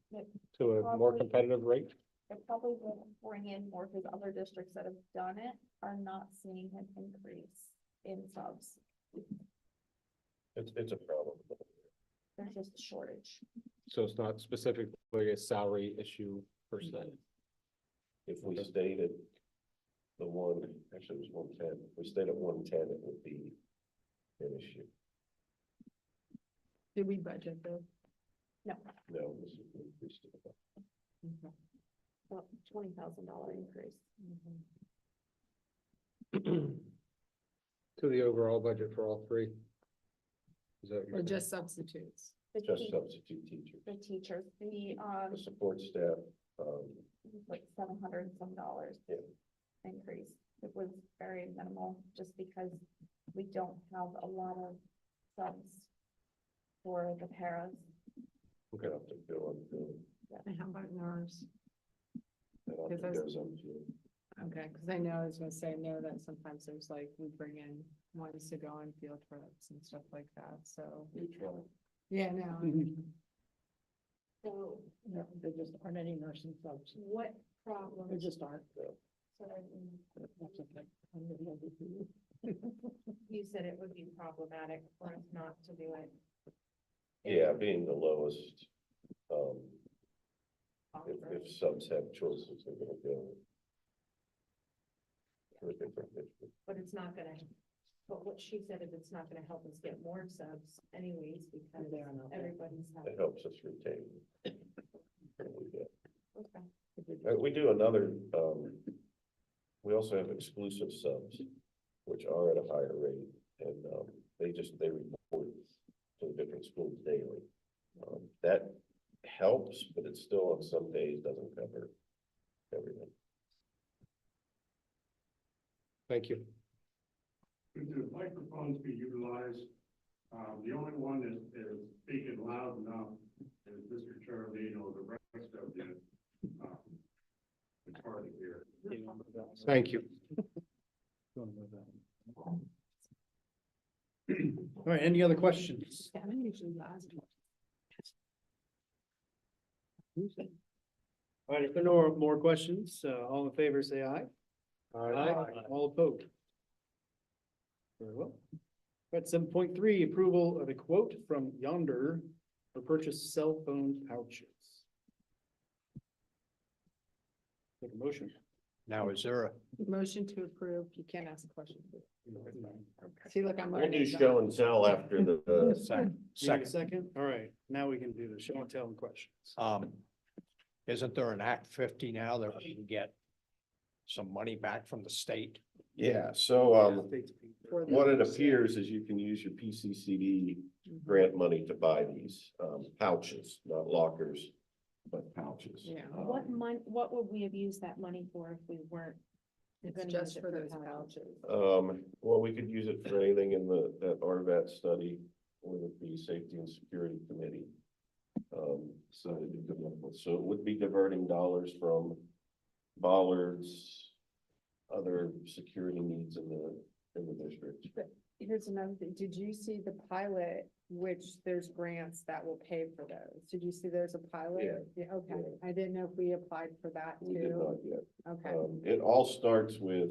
[SPEAKER 13] to a more
[SPEAKER 8] Probably.
[SPEAKER 13] competitive rate?
[SPEAKER 8] it probably will bring in more because other districts that have done it are not seeing an increase in subs.
[SPEAKER 5] It's a problem.
[SPEAKER 8] There's just a shortage.
[SPEAKER 13] So it's not specifically a salary issue per se.
[SPEAKER 5] If we stayed at the actually it was 110. If we stayed at 110, it would be an issue.
[SPEAKER 7] Did we budget this?
[SPEAKER 5] No, this is increased to the.
[SPEAKER 8] About $20,000 increase.
[SPEAKER 13] To the overall budget for all 3? Is that?
[SPEAKER 7] Or just substitutes?
[SPEAKER 5] Just substitute teachers.
[SPEAKER 8] The teachers,
[SPEAKER 5] The support staff,
[SPEAKER 8] like $700 and some dollars.
[SPEAKER 5] Yeah.
[SPEAKER 8] Increase. It was very minimal, just because we don't have a lot of subs for the paras.
[SPEAKER 5] we're gonna have to go on.
[SPEAKER 7] And how about nurse?
[SPEAKER 5] That often
[SPEAKER 7] Because
[SPEAKER 5] goes on to.
[SPEAKER 7] Okay, because I know, I was gonna say, I know that sometimes there's like, we bring in ones to go on field trips and stuff like that, so. Yeah, no.
[SPEAKER 12] So, no, there just aren't any nursing subs.
[SPEAKER 3] What
[SPEAKER 12] There
[SPEAKER 3] problems?
[SPEAKER 12] just aren't.
[SPEAKER 3] So
[SPEAKER 12] I'm gonna hand it to you.
[SPEAKER 3] you said it would be problematic for us not to do it.
[SPEAKER 5] Yeah, being the lowest, if subs have choices, they're gonna go. To a different district.
[SPEAKER 3] But it's not gonna, but what she said is it's not gonna help us get more subs anyways, because
[SPEAKER 12] They are not.
[SPEAKER 3] everybody's
[SPEAKER 5] It
[SPEAKER 3] having.
[SPEAKER 5] helps us retain. what we get.
[SPEAKER 3] Okay.
[SPEAKER 5] We do another, we also have exclusive subs, which are at a higher rate, and, they report to the different schools daily. That helps, but it still on some days doesn't cover everything.
[SPEAKER 13] Thank you.
[SPEAKER 14] Could the microphones be utilized? The only one that is speaking loud enough is Mr. Charlino, the rest of you. It's hard to hear.
[SPEAKER 13] Thank you.
[SPEAKER 1] All right, any other questions?
[SPEAKER 7] Kevin usually last.
[SPEAKER 1] All right, if there are no more questions, all in favor, say aye. All opposed? Very well. All right, 7.3, approval of a quote from Yonder for purchase cell phone pouches. Take a motion.
[SPEAKER 4] Now, is there a?
[SPEAKER 7] Motion to approve, you can't ask a question. See, look, I'm.
[SPEAKER 5] We're gonna do
[SPEAKER 7] learning.
[SPEAKER 5] show and tell after the,
[SPEAKER 1] Second, all right, now we can do the show and tell and questions.
[SPEAKER 4] Isn't there an Act 50 now that we can get some money back from the state?
[SPEAKER 5] yeah, so,
[SPEAKER 7] For the-
[SPEAKER 5] what it appears is you can use your PCCD grant money to buy these, pouches, not lockers, but pouches.
[SPEAKER 7] Yeah.
[SPEAKER 3] What would we have used that money for if we weren't?
[SPEAKER 7] It's
[SPEAKER 3] gonna
[SPEAKER 7] just
[SPEAKER 3] use it
[SPEAKER 7] for
[SPEAKER 3] for
[SPEAKER 7] those
[SPEAKER 3] pouches?
[SPEAKER 7] pouches.
[SPEAKER 5] Well, we could use it for anything in that RVAT study, with the Safety and Security Committee. So it would be diverting dollars from bollards, other security needs in the district.
[SPEAKER 7] Here's another thing. Did you see the pilot, which there's grants that will pay for those? Did you see there's a pilot? Yeah, okay. I didn't know if we applied for that
[SPEAKER 5] We did
[SPEAKER 7] too.
[SPEAKER 5] not yet.
[SPEAKER 7] Okay.
[SPEAKER 5] It all starts with,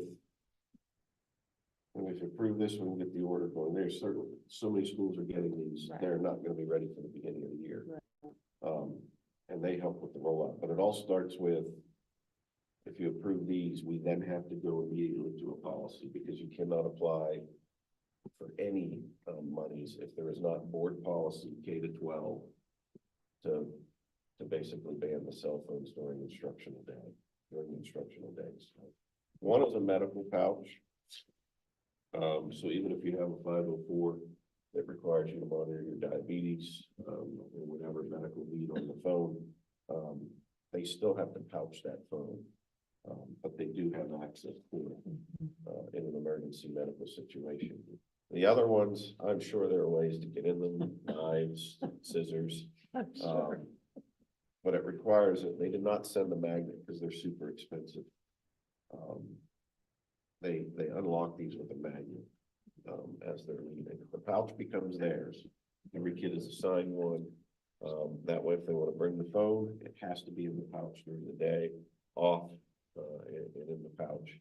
[SPEAKER 5] and if you approve this, we can get the order going. There's certain, so many schools are getting these,
[SPEAKER 7] Right.
[SPEAKER 5] they're not gonna be ready for the beginning of the year.
[SPEAKER 7] Right.
[SPEAKER 5] And they help with the rollout, but it all starts with, if you approve these, we then have to go immediately to a policy, because you cannot apply for any, monies if there is not board policy K-12 to basically ban the cell phones during instructional days. One is a medical pouch. So even if you have a 504 that requires you to monitor your diabetes, or whatever medical need on the phone, they still have to pouch that phone. But they do have access to it, in an emergency medical situation. The other ones, I'm sure there are ways to get in them, knives, scissors. But it requires it. They did not send the magnet because they're super expensive. They unlock these with a magnet, as they're leaving. The pouch becomes theirs. Every kid is assigned one. That way, if they want to bring the phone, it has to be in the pouch during the day, off, and in the pouch.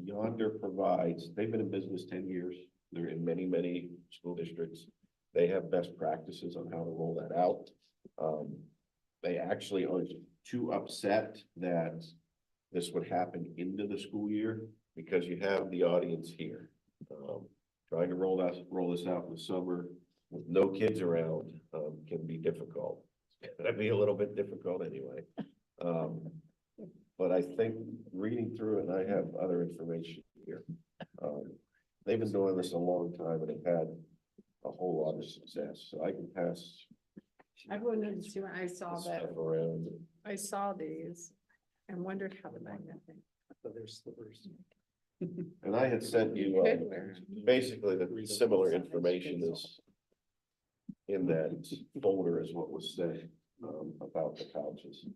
[SPEAKER 5] Yonder provides, they've been in business 10 years. They're in many, many school districts. They have best practices on how to roll that out. They actually are too upset that this would happen into the school year, because you have the audience here. Trying to roll this out in the summer with no kids around, can be difficult. It's gonna be a little bit difficult anyway. But I think reading through it, and I have other information here. They've been doing this a long time and have had a whole lot of success, so I can pass
[SPEAKER 7] Everyone needs to, I saw
[SPEAKER 5] this
[SPEAKER 7] that,
[SPEAKER 5] stuff around.
[SPEAKER 7] I saw these and wondered how the magnet thing.
[SPEAKER 10] So there's slippers.
[SPEAKER 5] And I had sent you,
[SPEAKER 7] Could wear 'em.
[SPEAKER 5] basically the similar information is in that folder is what was said, about the pouches.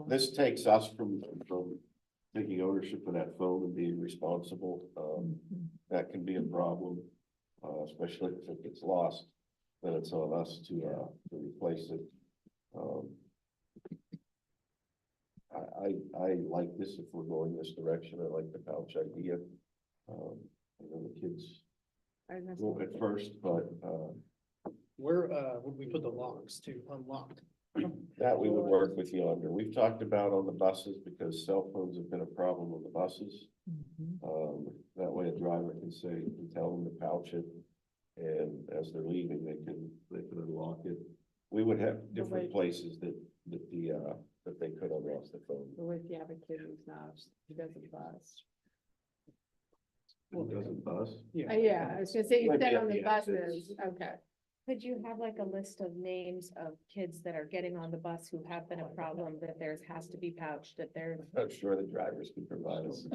[SPEAKER 5] This takes us from taking ownership of that phone and being responsible. That can be a problem, especially if it gets lost, then it's on us to replace it. I like this if we're going this direction. I like the pouch idea. I know the kids
[SPEAKER 7] I missed
[SPEAKER 5] will
[SPEAKER 7] it.
[SPEAKER 5] at first, but,
[SPEAKER 10] Where, would we put the locks to unlock?
[SPEAKER 5] that we would work with Yonder. We've talked about on the buses, because cell phones have been a problem on the buses. That way a driver can say, can tell them to pouch it, and as they're leaving, they can unlock it. We would have different places that they could unlock the phone.
[SPEAKER 7] But what if you have a kid who's not, who doesn't bus?
[SPEAKER 5] It doesn't buzz.
[SPEAKER 7] Yeah, I was gonna say, you
[SPEAKER 5] Maybe
[SPEAKER 7] said
[SPEAKER 5] at
[SPEAKER 7] on the
[SPEAKER 5] the exits.
[SPEAKER 7] buses, okay.
[SPEAKER 3] Could you have like a list of names of kids that are getting on the bus who have been a problem, that theirs has to be pouched, that they're.
[SPEAKER 5] I'm sure the drivers can provide us.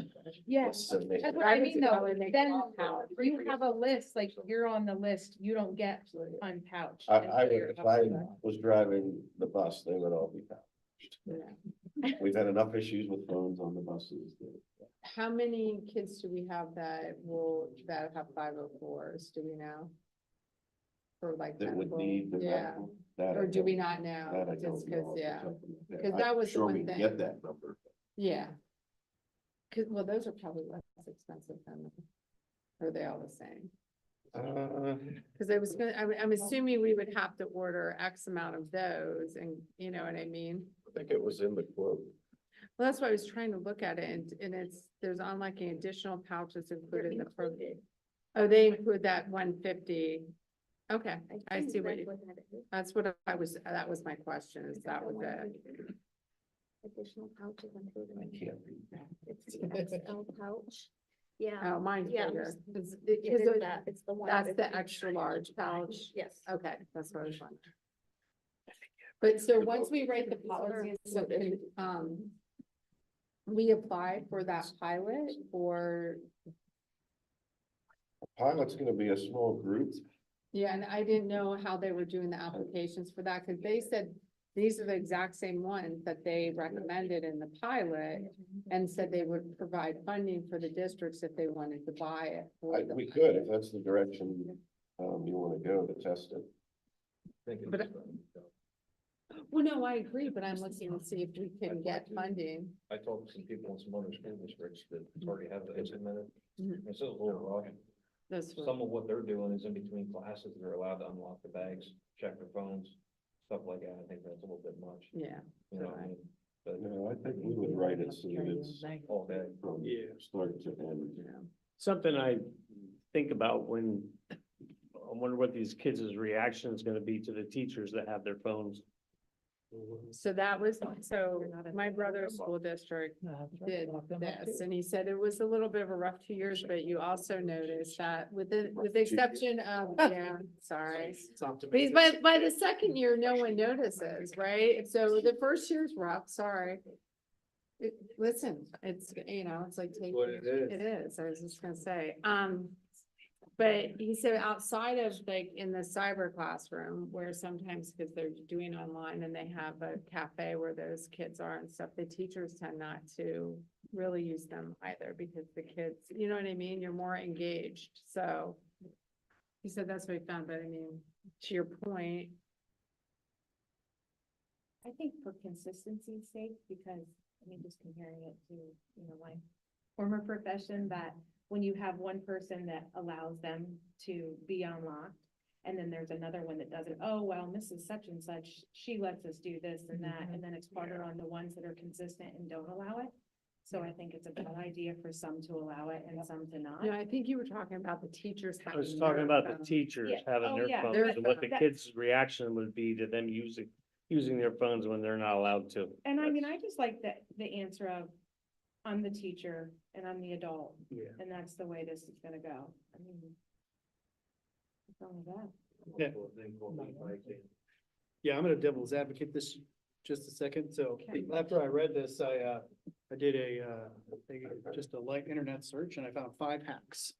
[SPEAKER 3] Yes,
[SPEAKER 5] some names.
[SPEAKER 3] that's what I
[SPEAKER 7] Drivers
[SPEAKER 3] mean,
[SPEAKER 7] are
[SPEAKER 3] though,
[SPEAKER 7] probably making
[SPEAKER 3] then
[SPEAKER 7] all pouch.
[SPEAKER 3] you have a list, like you're on the list, you don't get unpouched.
[SPEAKER 5] I
[SPEAKER 3] until
[SPEAKER 5] would,
[SPEAKER 3] you're
[SPEAKER 5] if
[SPEAKER 3] up
[SPEAKER 5] I
[SPEAKER 3] to that.
[SPEAKER 5] was driving the bus, they would all be pouched.
[SPEAKER 7] Yeah.
[SPEAKER 5] We've had enough issues with phones on the buses.
[SPEAKER 7] How many kids do we have that have 504s, do we know? For like
[SPEAKER 5] That would
[SPEAKER 7] medical,
[SPEAKER 5] need the
[SPEAKER 7] yeah,
[SPEAKER 5] medical. That I
[SPEAKER 7] or do we
[SPEAKER 5] don't-
[SPEAKER 7] not know?
[SPEAKER 5] That I
[SPEAKER 7] Just
[SPEAKER 5] don't know.
[SPEAKER 7] cause,
[SPEAKER 5] off the
[SPEAKER 7] yeah,
[SPEAKER 5] top of my head.
[SPEAKER 7] 'Cause
[SPEAKER 5] I'm
[SPEAKER 7] that was the
[SPEAKER 5] sure
[SPEAKER 7] one
[SPEAKER 5] we can
[SPEAKER 7] thing.
[SPEAKER 5] Get that number.
[SPEAKER 7] yeah. Cause, well, those are probably less expensive than, are they all the same? Cause I was gonna, I'm assuming we would have to order X amount of those and, you know what I mean?
[SPEAKER 5] I think it was in the quote.
[SPEAKER 7] Well, that's why I was trying to look at it and there's unlocking additional pouches included in the program. Oh, they include that 150. Okay, I see what you, that's what I was, that was my question, is that was it?
[SPEAKER 8] Additional pouches included.
[SPEAKER 5] I can't read that.
[SPEAKER 8] It's the XL pouch. Yeah.
[SPEAKER 7] Oh, mine's
[SPEAKER 8] Yeah.
[SPEAKER 7] bigger. 'Cause
[SPEAKER 8] It
[SPEAKER 7] because
[SPEAKER 8] is that, it's the one.
[SPEAKER 7] that's the extra large pouch.
[SPEAKER 8] Yes.
[SPEAKER 7] Okay, that's what I was wondering. But so once we write the policy, so we apply for that pilot or,
[SPEAKER 5] Pilot's gonna be a small group.
[SPEAKER 7] yeah, and I didn't know how they were doing the applications for that, because they said these are the exact same ones that they recommended in the pilot and said they would provide funding for the districts if they wanted to buy it. for the
[SPEAKER 5] We could, if that's the direction, you wanna go to test it.
[SPEAKER 7] But- Well, no, I agree, but I'm looking to see if we can get funding.
[SPEAKER 15] I talked to some people in some other school districts that already have it implemented.
[SPEAKER 7] Mhm.
[SPEAKER 15] It's a little rough.
[SPEAKER 7] This one.
[SPEAKER 15] Some of what they're doing is in between classes, they're allowed to unlock the bags, check their phones, stuff like that. I think that's a little bit much,
[SPEAKER 7] Yeah.
[SPEAKER 15] you know what I mean? But
[SPEAKER 5] No, I think we would write it so that it's
[SPEAKER 15] all day.
[SPEAKER 5] from start to end.
[SPEAKER 2] Something I think about when, I wonder what these kids' reaction is gonna be to the teachers that have their phones.
[SPEAKER 7] So that was, so my brother's school district did this, and he said it was a little bit of a rough 2 years, but you also noticed that with the exception of, yeah, sorry. Because by the second year, no one notices, right? So the first year's rough, sorry. Listen, it's, it's like taking.
[SPEAKER 2] What it is.
[SPEAKER 7] It is, I was just gonna say, but he said outside of like in the cyber classroom where sometimes because they're doing online and they have a cafe where those kids are and stuff, the teachers tend not to really use them either because the kids, you know what I mean? You're more engaged. So he said that's what he found. But I mean, to your point.
[SPEAKER 3] I think for consistency's sake, because, just comparing it to, my former profession, that when you have one person that allows them to be unlocked, and then there's another one that doesn't, oh, well, Mrs. Such and such, she lets us do this and that, and then it's harder on the ones that are consistent and don't allow it. So I think it's a good idea for some to allow it and some to not.
[SPEAKER 7] No, I think you were talking about the teachers.
[SPEAKER 2] I was
[SPEAKER 7] having
[SPEAKER 2] talking
[SPEAKER 7] their
[SPEAKER 2] about the
[SPEAKER 7] phone.
[SPEAKER 2] teachers
[SPEAKER 3] Yeah.
[SPEAKER 2] having
[SPEAKER 3] Oh,
[SPEAKER 2] their
[SPEAKER 3] yeah.
[SPEAKER 2] phones and what the
[SPEAKER 3] That-
[SPEAKER 2] kids' reaction would be to them using their phones when they're not allowed to.
[SPEAKER 3] And I just like the answer of, I'm the teacher and I'm the adult,
[SPEAKER 2] Yeah.
[SPEAKER 3] and that's the way this is gonna go. What's wrong with that?
[SPEAKER 1] Yeah, I'm gonna devil's advocate this just a second. So
[SPEAKER 3] Okay.
[SPEAKER 1] after I read this, I did just a light internet search and I found 5 hacks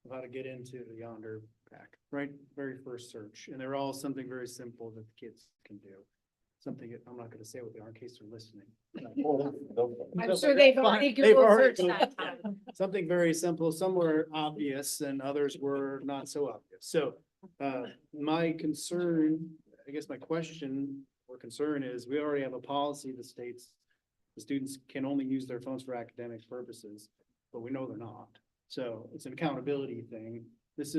[SPEAKER 1] of how to get into the Yonder pack, right? Very first search. And they're all something very simple that the kids can do. Something, I'm not gonna say what they are in case they're listening.
[SPEAKER 7] I'm sure they've already
[SPEAKER 1] They've
[SPEAKER 7] Googled
[SPEAKER 1] already
[SPEAKER 7] searched that.
[SPEAKER 1] Googled, Something very simple. Some were obvious and others were not so obvious. So my concern, I guess my question or concern is we already have a policy that states the students can only use their phones for academic purposes, but we know they're not. So it's an accountability thing. This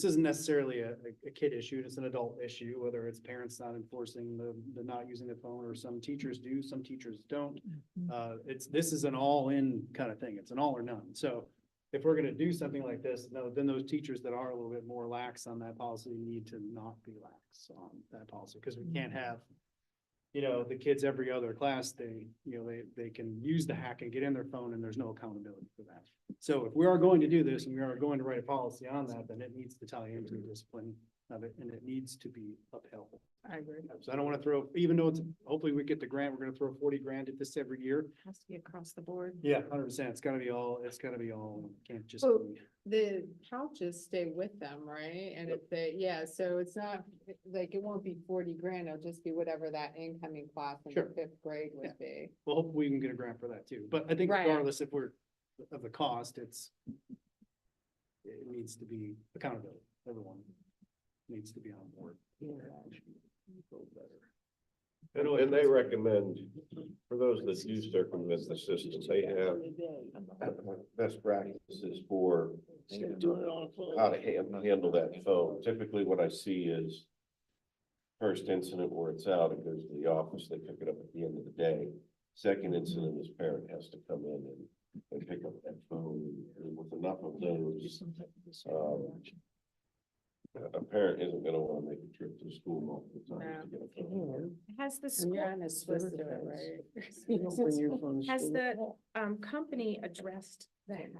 [SPEAKER 1] isn't necessarily a kid issue, it's an adult issue, whether it's parents not enforcing the not using the phone, or some teachers do, some teachers don't. This is an all-in kind of thing, it's an all or none. So if we're gonna do something like this, no, then those teachers that are a little bit more lax on that policy need to not be lax on that policy, because we can't have, the kids every other class, they can use the hack and get in their phone and there's no accountability for that. So if we are going to do this and we are going to write a policy on that, then it needs to tie into the discipline of it and it needs to be upheld.
[SPEAKER 7] I agree.
[SPEAKER 1] So I don't want to throw, even though hopefully we get the grant, we're gonna throw 40 grand at this every year.
[SPEAKER 7] Has to be across the board.
[SPEAKER 1] Yeah, 100%. It's gotta be all, can't just
[SPEAKER 7] Oh.
[SPEAKER 1] be.
[SPEAKER 7] The pouches stay with them, right? And if so it's not, like, it won't be 40 grand, it'll just be whatever that incoming class in the
[SPEAKER 1] Sure.
[SPEAKER 7] 5th grade would be.
[SPEAKER 1] Well, hopefully we can get a grant for that too. But I think
[SPEAKER 7] Right.
[SPEAKER 1] regardless if we're of the cost, it needs to be accountability. Everyone needs to be on board.
[SPEAKER 5] And they recommend, for those that do circumvent the system, they have best practices for how to handle that phone. Typically what I see is first incident where it's out, it goes to the office, they pick it up at the end of the day. Second incident is parent has to come in and pick up that phone, and with enough of those, a parent isn't gonna wanna make a trip to school multiple times to get a phone.
[SPEAKER 3] Has the
[SPEAKER 7] And
[SPEAKER 3] school,
[SPEAKER 7] you're on a Swiss to it, right?
[SPEAKER 3] has the, company addressed that?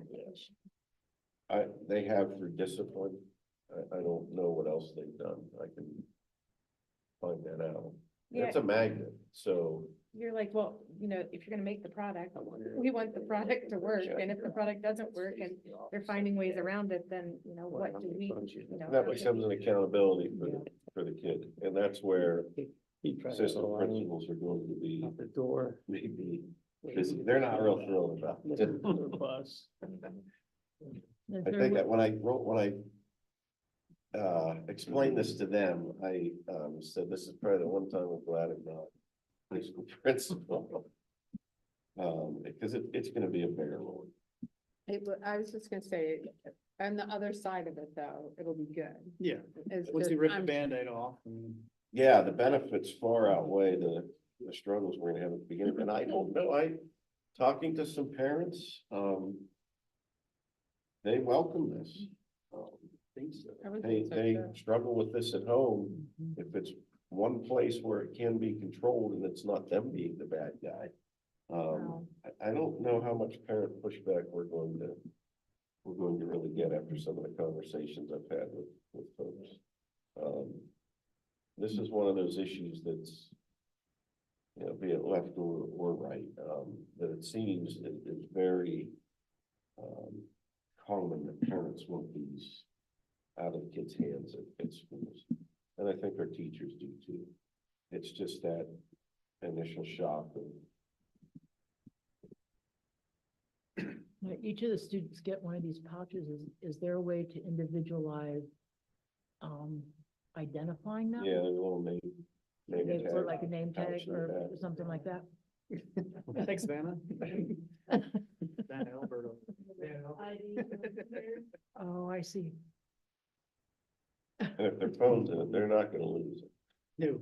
[SPEAKER 5] They have through discipline. I don't know what else they've done. I can find that out. It's a magnet, so.
[SPEAKER 3] You're like, well, if you're gonna make the product, we want the product to work, and if the product doesn't work and they're finding ways around it, then, what do we,
[SPEAKER 5] That becomes an accountability for the kid, and that's where assistant principals are going to be
[SPEAKER 10] Out the door.
[SPEAKER 5] maybe busy. They're not real thrilled about it.
[SPEAKER 10] Bus.
[SPEAKER 5] I think that when I explained this to them, I, said, this is probably the one time I'm glad I'm not high school principal. Because it's gonna be a bear load.
[SPEAKER 7] I was just gonna say, on the other side of it though, it'll be good.
[SPEAKER 1] Yeah,
[SPEAKER 7] It's
[SPEAKER 1] once
[SPEAKER 7] just-
[SPEAKER 1] you rip the
[SPEAKER 7] I'm-
[SPEAKER 1] Band-Aid off. And
[SPEAKER 5] Yeah, the benefits far outweigh the struggles we're gonna have at the beginning, and I don't know, talking to some parents, they welcome this.
[SPEAKER 7] I would
[SPEAKER 5] They,
[SPEAKER 7] think so,
[SPEAKER 5] they
[SPEAKER 7] too.
[SPEAKER 5] struggle with this at home, if it's one place where it can be controlled and it's not them being the bad guy.
[SPEAKER 7] Wow.
[SPEAKER 5] I don't know how much parent pushback we're going to really get after some of the conversations I've had with folks. This is one of those issues that's, you know, be it left or right, that it seems is very common that parents want these out of the kids' hands at schools. And I think our teachers do too. It's just that initial shock of,
[SPEAKER 12] Now, each of the students get one of these pouches. Is there a way to individualize identifying them?
[SPEAKER 5] yeah, there's a little name
[SPEAKER 12] They
[SPEAKER 5] tag.
[SPEAKER 12] put like a name
[SPEAKER 5] pouch
[SPEAKER 12] tag
[SPEAKER 5] in the
[SPEAKER 12] or
[SPEAKER 5] back.
[SPEAKER 12] something like that?
[SPEAKER 1] Thanks, Vanna. Vanna Alberto.
[SPEAKER 12] Oh, I see.
[SPEAKER 5] And if their phone's in it, they're not gonna lose it.
[SPEAKER 1] No.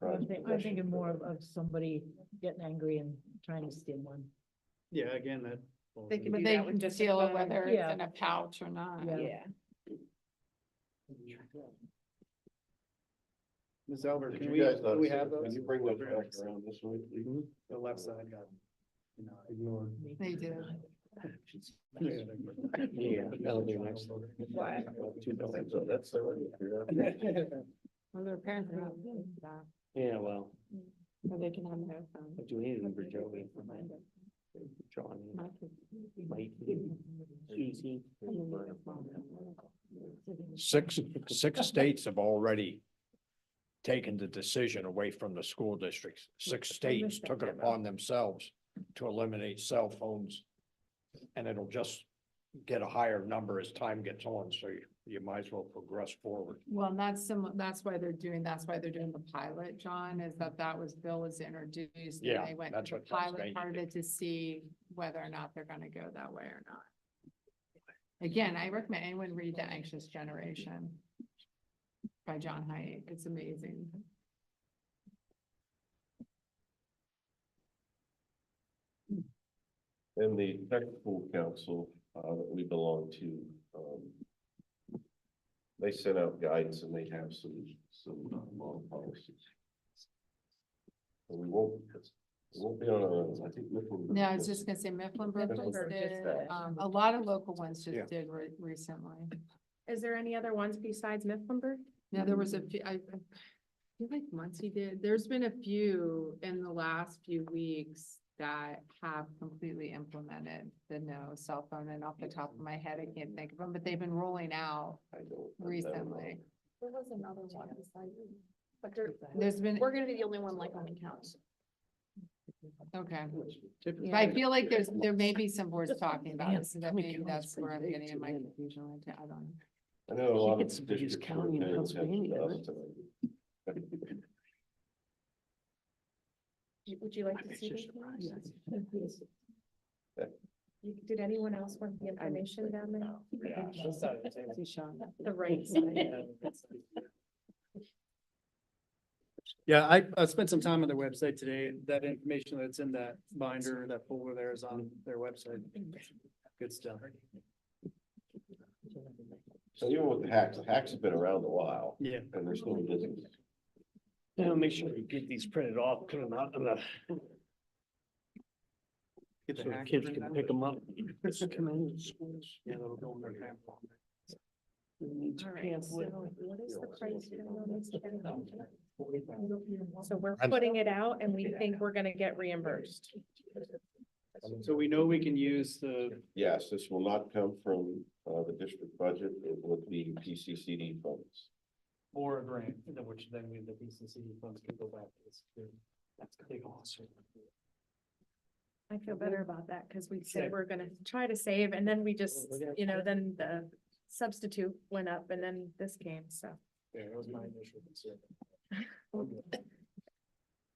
[SPEAKER 12] I'm thinking more of somebody getting angry and trying to steal one.
[SPEAKER 1] Yeah, again, that.
[SPEAKER 3] They can
[SPEAKER 7] But
[SPEAKER 3] do
[SPEAKER 7] they
[SPEAKER 3] that with
[SPEAKER 7] can
[SPEAKER 3] just a
[SPEAKER 7] seal it
[SPEAKER 3] phone.
[SPEAKER 7] whether it's
[SPEAKER 12] Yeah.
[SPEAKER 7] in a pouch or not.
[SPEAKER 12] Yeah.
[SPEAKER 1] Ms. Albert,
[SPEAKER 5] Did
[SPEAKER 1] can
[SPEAKER 5] you
[SPEAKER 1] we,
[SPEAKER 5] guys not
[SPEAKER 1] do we
[SPEAKER 5] see-
[SPEAKER 1] have those?
[SPEAKER 5] Can you bring those back around this way, please?
[SPEAKER 1] The left side got, you know, ignored.
[SPEAKER 7] They do.
[SPEAKER 1] Yeah,
[SPEAKER 5] that'll be nice. So that's the way.
[SPEAKER 7] Well, their parents are not doing that,
[SPEAKER 10] Yeah, well,
[SPEAKER 7] or they can have their phone.
[SPEAKER 10] I do anything for Joey. John,
[SPEAKER 7] My kids-
[SPEAKER 10] Mike, Susie.
[SPEAKER 16] Six states have already taken the decision away from the school districts. Six states took it upon themselves to eliminate cell phones. And it'll just get a higher number as time gets on, so you might as well progress forward.
[SPEAKER 7] Well, and that's why they're doing the pilot, John, is that was Bill was introduced. and
[SPEAKER 16] Yeah,
[SPEAKER 7] They went
[SPEAKER 16] that's
[SPEAKER 7] to the
[SPEAKER 16] what that's
[SPEAKER 7] pilot
[SPEAKER 16] made
[SPEAKER 7] part of it to see whether or not they're gonna go that way or not. Again, I recommend anyone read The Anxious Generation by John Haidt. It's amazing.
[SPEAKER 5] And the technical council, that we belong to, they sent out guidance and they have some model policies. And we won't be on our own. I think.
[SPEAKER 7] No, I was just gonna say Mifflinburg just
[SPEAKER 5] Mifflinburg
[SPEAKER 7] did,
[SPEAKER 5] just did.
[SPEAKER 7] a lot of local ones
[SPEAKER 5] Yeah.
[SPEAKER 7] just did recently.
[SPEAKER 3] Is there any other ones besides Mifflinburg?
[SPEAKER 7] Now, there was a few, I feel like Muncie did, there's been a few in the last few weeks that have completely implemented the no cell phone, and off the top of my head, I can't think of them, but they've been rolling out recently.
[SPEAKER 8] There was another one besides, but there,
[SPEAKER 7] There's been,
[SPEAKER 8] we're gonna be the only one like Lincoln County.
[SPEAKER 7] okay,
[SPEAKER 1] Typically-
[SPEAKER 7] but I feel like there may be some boards talking about it, so that maybe that's where I'm getting in my confusion, I don't know.
[SPEAKER 5] I know a lot of
[SPEAKER 10] It's the biggest
[SPEAKER 5] districts
[SPEAKER 10] county in
[SPEAKER 5] are paying attention to
[SPEAKER 10] Pennsylvania,
[SPEAKER 5] us
[SPEAKER 10] isn't
[SPEAKER 5] tonight.
[SPEAKER 3] Would you like to see this? Did anyone else want the information down there? The right side.
[SPEAKER 1] Yeah, I spent some time on their website today. That information that's in that binder, that folder there is on their website. Good stuff.
[SPEAKER 5] So even with the hacks have been around a while.
[SPEAKER 1] Yeah.
[SPEAKER 5] And they're still in business.
[SPEAKER 10] Yeah, make sure you get these printed off, put them out in the,
[SPEAKER 1] Get
[SPEAKER 10] so
[SPEAKER 1] the
[SPEAKER 10] the
[SPEAKER 1] hack
[SPEAKER 10] kids
[SPEAKER 1] printed
[SPEAKER 10] can
[SPEAKER 1] out.
[SPEAKER 10] pick them up. Come in to schools.
[SPEAKER 1] Yeah, that'll go in their pamphlet.
[SPEAKER 3] All right, so what is the price on this? So we're
[SPEAKER 16] I'm-
[SPEAKER 3] putting it out and we think we're gonna get reimbursed.
[SPEAKER 1] So we know we can use the,
[SPEAKER 5] Yes, this will not come from, the district budget. It would be PCCD funds.
[SPEAKER 1] or a grant, which then the BCC funds can go back to the security. That's a big awesome.
[SPEAKER 3] I feel better about that because we
[SPEAKER 1] Same.
[SPEAKER 3] said we're gonna try to save and then we just,
[SPEAKER 1] We're gonna-
[SPEAKER 3] you know, then the substitute went up and then this came, so.
[SPEAKER 1] Yeah, that was my initial concern.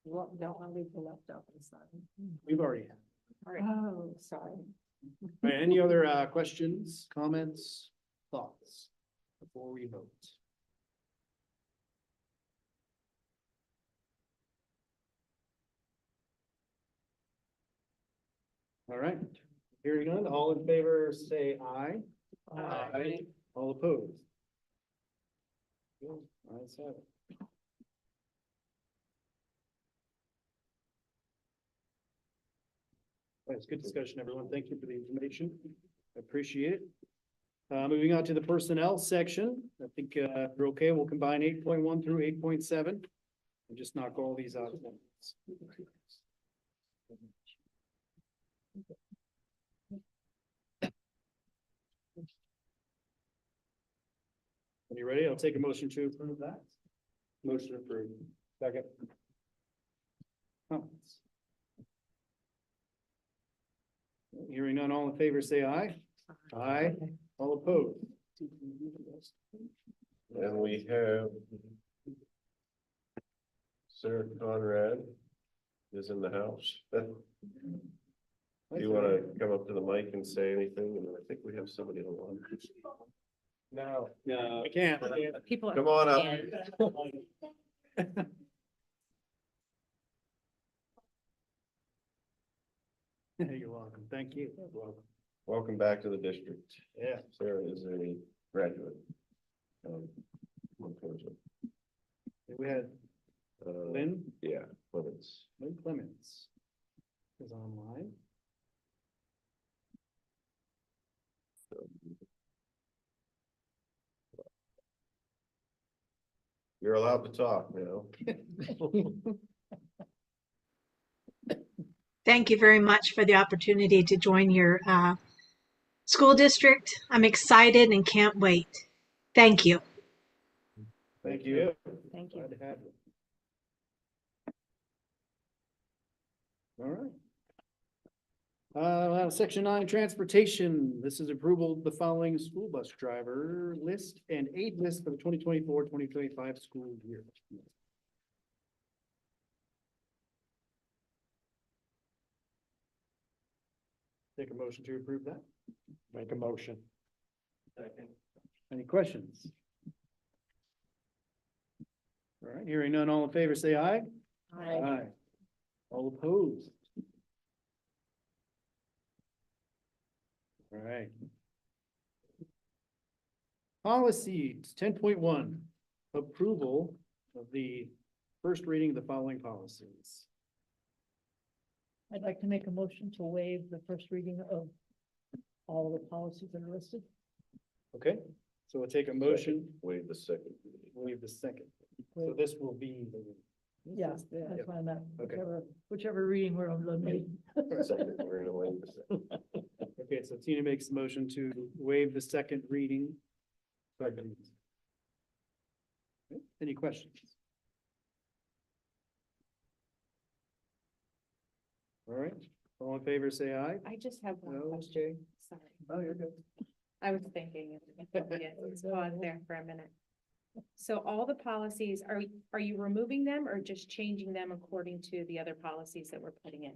[SPEAKER 12] Well, don't want to leave the leftovers on.
[SPEAKER 1] We've already had.
[SPEAKER 12] Oh, sorry.
[SPEAKER 1] All right, any other questions, comments, thoughts before we vote? All right, hearing none, all in favor, say aye.
[SPEAKER 7] Aye.
[SPEAKER 1] All opposed? Good, ayes have it. That's good discussion, everyone. Thank you for the information. I appreciate it. Moving on to the personnel section. I think, we're okay. We'll combine 8.1 through 8.7 and just knock all these out. at once. Are you ready? I'll take a motion to approve that. Motion approved. Second. Comments? Hearing none, all in favor, say aye. Aye. All opposed?
[SPEAKER 5] And we have Sarah Conrad is in the house. Do you want to come up to the mic and say anything? And I think we have somebody on the line.
[SPEAKER 1] No. No, I can't.
[SPEAKER 3] People are.
[SPEAKER 5] Come on up.
[SPEAKER 1] You're welcome. Thank you. Welcome.
[SPEAKER 5] Welcome back to the district.
[SPEAKER 1] Yeah.
[SPEAKER 5] Sarah is a graduate. Unfortunately.
[SPEAKER 1] We had Lynn,
[SPEAKER 5] Yeah, Clements.
[SPEAKER 1] Lynn Clements is online.
[SPEAKER 5] You're allowed to talk now.
[SPEAKER 17] Thank you very much for the opportunity to join your school district. I'm excited and can't wait. Thank you.
[SPEAKER 1] Thank you.
[SPEAKER 3] Thank you.
[SPEAKER 1] Glad to have you. All right. Section 9, transportation. This is approval of the following school bus driver list and aid list for the 2024-2025 school year. Take a motion to approve that. Make a motion. Second. Any questions? All right, hearing none, all in favor, say aye. Aye. All opposed? All right. Policies 10.1, approval of the first reading of the following policies.
[SPEAKER 12] I'd like to make a motion to waive the first reading of all the policies that are listed.
[SPEAKER 1] Okay, so we'll take a motion,
[SPEAKER 5] Waive the second.
[SPEAKER 1] leave the second. So this will be the.
[SPEAKER 12] Yeah, that's fine, that,
[SPEAKER 1] Okay.
[SPEAKER 12] whichever reading we're eliminating.
[SPEAKER 5] Second, we're gonna waive the second.
[SPEAKER 1] Okay, so Tina makes the motion to waive the second reading. Second. Any questions? All right, all in favor, say aye.
[SPEAKER 3] I just have one
[SPEAKER 1] No.
[SPEAKER 3] question. Sorry.
[SPEAKER 1] Oh, you're good.
[SPEAKER 3] I was thinking, let's pause there for a minute. So all the policies, are you removing them or just changing them according to the other policies that we're putting in?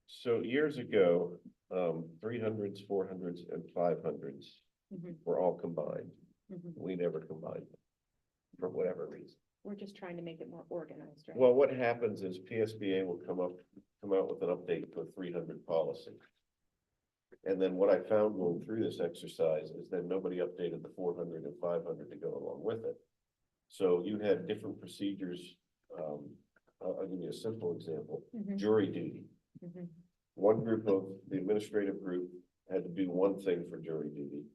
[SPEAKER 5] So years ago, 300s, 400s, and 500s
[SPEAKER 3] Mhm.
[SPEAKER 5] were all combined.
[SPEAKER 3] Mhm.
[SPEAKER 5] We never combined them for whatever reason.
[SPEAKER 3] We're just trying to make it more organized, right?
[SPEAKER 5] Well, what happens is PSBA will come out with an update for 300 policy. And then what I found going through this exercise is that nobody updated the 400 and 500 to go along with it. So you had different procedures. I'll give you a simple example,
[SPEAKER 3] Mhm.
[SPEAKER 5] jury duty.
[SPEAKER 3] Mhm.
[SPEAKER 5] One group of the administrative group had to do one thing for jury duty.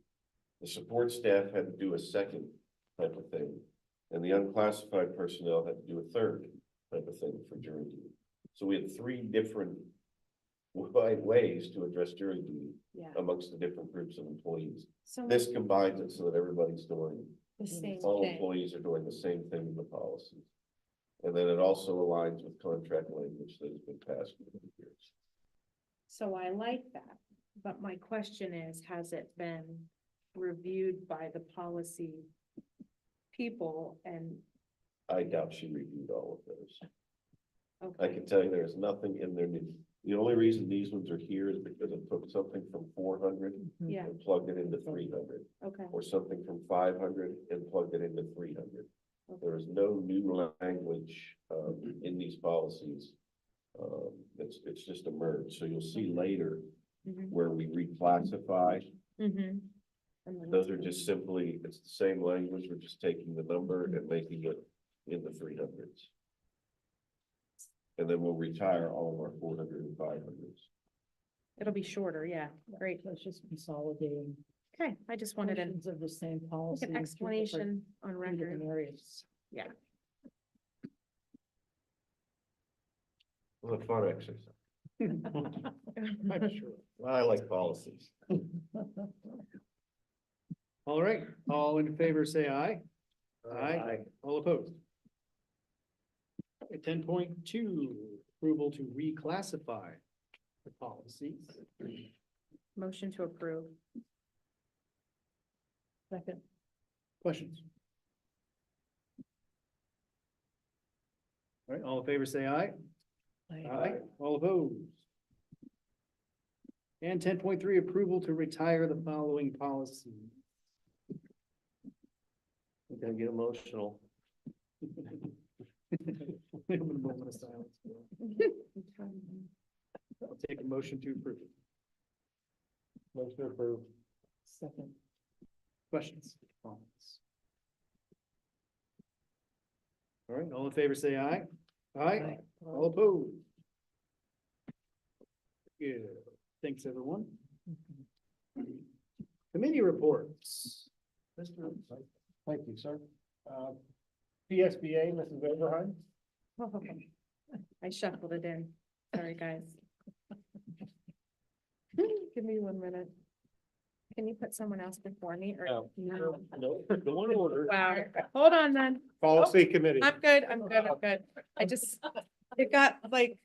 [SPEAKER 5] The support staff had to do a second type of thing. And the unclassified personnel had to do a third type of thing for jury duty. So we had three different ways to address jury duty
[SPEAKER 3] Yeah.
[SPEAKER 5] amongst the different groups of employees.
[SPEAKER 3] So
[SPEAKER 5] This combines it so that everybody's doing
[SPEAKER 3] The same
[SPEAKER 5] All
[SPEAKER 3] thing.
[SPEAKER 5] employees are doing the same thing in the policies. And then it also aligns with contract language that has been passed for years.
[SPEAKER 3] So I like that, but my question is, has it been reviewed by the policy people and,
[SPEAKER 5] I doubt she reviewed all of those. I
[SPEAKER 3] okay,
[SPEAKER 5] can tell you there's nothing in there. The only reason these ones are here is because it took something from 400
[SPEAKER 3] yeah,
[SPEAKER 5] and plugged it into 300,
[SPEAKER 3] okay,
[SPEAKER 5] or something from 500 and plugged it into 300. There is no new language in these policies. It's just a merge. So you'll see later
[SPEAKER 3] mhm,
[SPEAKER 5] where we reclassify.
[SPEAKER 3] mhm. And then-
[SPEAKER 5] Those are just simply, it's the same language. We're just taking the number and making it in the 300s. And then we'll retire all of our 400 and 500s.
[SPEAKER 3] It'll be shorter, yeah, great.
[SPEAKER 12] Let's just consolidating.
[SPEAKER 3] Okay, I just wanted
[SPEAKER 12] portions of the same policy.
[SPEAKER 3] an explanation on
[SPEAKER 12] Three
[SPEAKER 3] record.
[SPEAKER 12] different areas.
[SPEAKER 3] Yeah.
[SPEAKER 5] Well, a fun exercise.
[SPEAKER 1] I'm sure.
[SPEAKER 5] I like policies.
[SPEAKER 1] All right, all in favor, say aye. Aye. All opposed? 10.2, approval to reclassify the policies.
[SPEAKER 3] Motion to approve.
[SPEAKER 12] Second.
[SPEAKER 1] Questions? All right, all in favor, say aye. Aye. All opposed? And 10.3, approval to retire the following policy.
[SPEAKER 5] I'm gonna get emotional.
[SPEAKER 1] A moment of silence. I'll take a motion to approve.
[SPEAKER 13] Motion approved.
[SPEAKER 12] Second.
[SPEAKER 1] Questions? Comments? All right, all in favor, say aye. Aye. All opposed? Good. Thanks, everyone. Committee reports. Mr.
[SPEAKER 13] Thank you, sir. PSBA, Mrs. Overheim.
[SPEAKER 3] I shuffled it in. Sorry, guys. Give me 1 minute. Can you put someone else before me or?
[SPEAKER 13] No. No, go in order.
[SPEAKER 3] Wow, hold on then.
[SPEAKER 13] Policy committee.
[SPEAKER 3] I'm good, I'm good. It got like,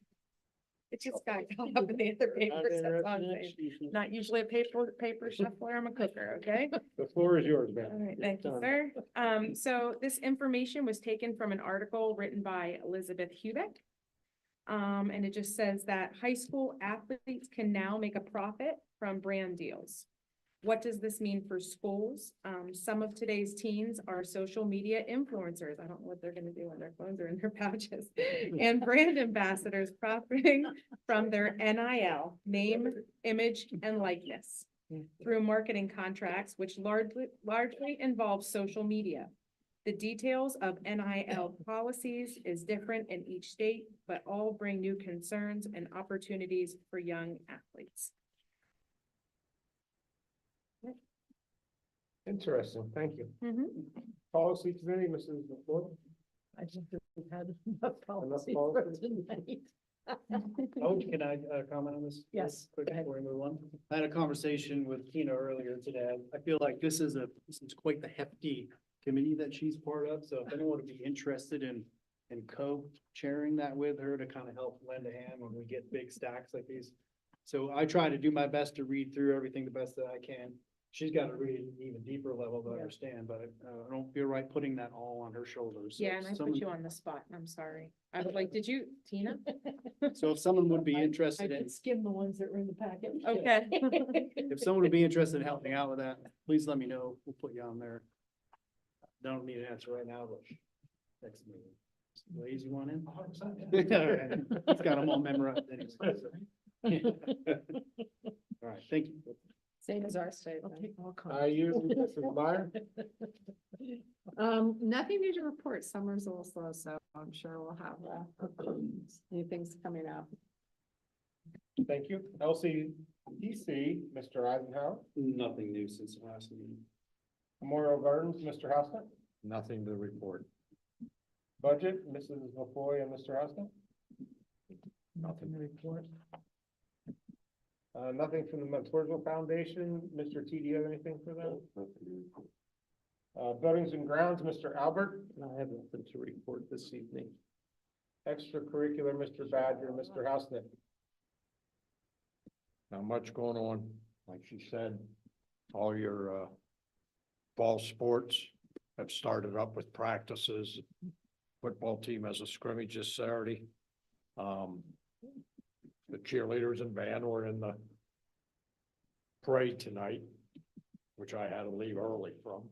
[SPEAKER 3] it just got caught up in the other papers. That's all I'm saying. Not usually a paper shuffler, I'm a cooker, okay?
[SPEAKER 13] The floor is yours,
[SPEAKER 3] All
[SPEAKER 13] ma'am.
[SPEAKER 3] right, thank you, sir. So this information was taken from an article written by Elizabeth Hubick. And it just says that high school athletes can now make a profit from brand deals. What does this mean for schools? Some of today's teens are social media influencers. I don't know what they're gonna do when their phones are in their pouches. And brand ambassadors profiting from their NIL, name, image, and likeness through marketing contracts, which largely involve social media. The details of NIL policies is different in each state, but all bring new concerns and opportunities for young athletes.
[SPEAKER 13] Interesting, thank you.
[SPEAKER 3] Mhm.
[SPEAKER 13] Policy committee, Mrs. LaFleur.
[SPEAKER 12] I think that we've had enough policy
[SPEAKER 13] policy?
[SPEAKER 12] for tonight.
[SPEAKER 1] Oh, can I comment on this?
[SPEAKER 12] Yes,
[SPEAKER 1] Quick
[SPEAKER 12] go ahead.
[SPEAKER 1] before we move on. I had a conversation with Tina earlier today. I feel like this is quite the hefty committee that she's part of. So if anyone would be interested in co-chairing that with her to kind of help lend a hand when we get big stacks like these. So I try to do my best to read through everything the best that I can. She's got to read it at an even deeper level to understand, but I don't feel right putting that all on her shoulders. So
[SPEAKER 3] Yeah,
[SPEAKER 1] if
[SPEAKER 3] and I
[SPEAKER 1] someone-
[SPEAKER 3] put you on the spot. I'm sorry. I was like, did you, Tina?
[SPEAKER 1] So if someone would be
[SPEAKER 12] I
[SPEAKER 1] interested in,
[SPEAKER 12] did skim the ones that were in the packet.
[SPEAKER 3] Okay.
[SPEAKER 1] if someone would be interested in helping out with that, please let me know. We'll put you on there. Don't need an answer right now, but next meeting. Lazy one in? 100%. All right. He's got them all memorized anyway. so. All right, thank you.
[SPEAKER 3] Same as our state.
[SPEAKER 12] I'll take all
[SPEAKER 13] Are you, Mrs. Meyer?
[SPEAKER 7] Nothing new to report. Summer's a little slow, so I'm sure we'll have, new things coming up.
[SPEAKER 13] Thank you. LCDC, Mr. Eisenhower.
[SPEAKER 1] Nothing new since the last meeting.
[SPEAKER 13] Memorial Gardens, Mr. Hausner.
[SPEAKER 16] Nothing to report.
[SPEAKER 13] Budget, Mrs. LaFoy and Mr. Hausner.
[SPEAKER 12] Nothing to report.
[SPEAKER 13] Nothing from the Montourville Foundation. Mr. T, do you have anything for them? Buildings and grounds, Mr. Albert. I have nothing to report this evening. Extracurricular, Mr. Badger, Mr. Housenick.
[SPEAKER 16] Not much going on, like she said, all your fall sports have started up with practices. Football team has a scrimmage this Saturday. The cheerleaders and band were in the parade tonight, which I had to leave early from.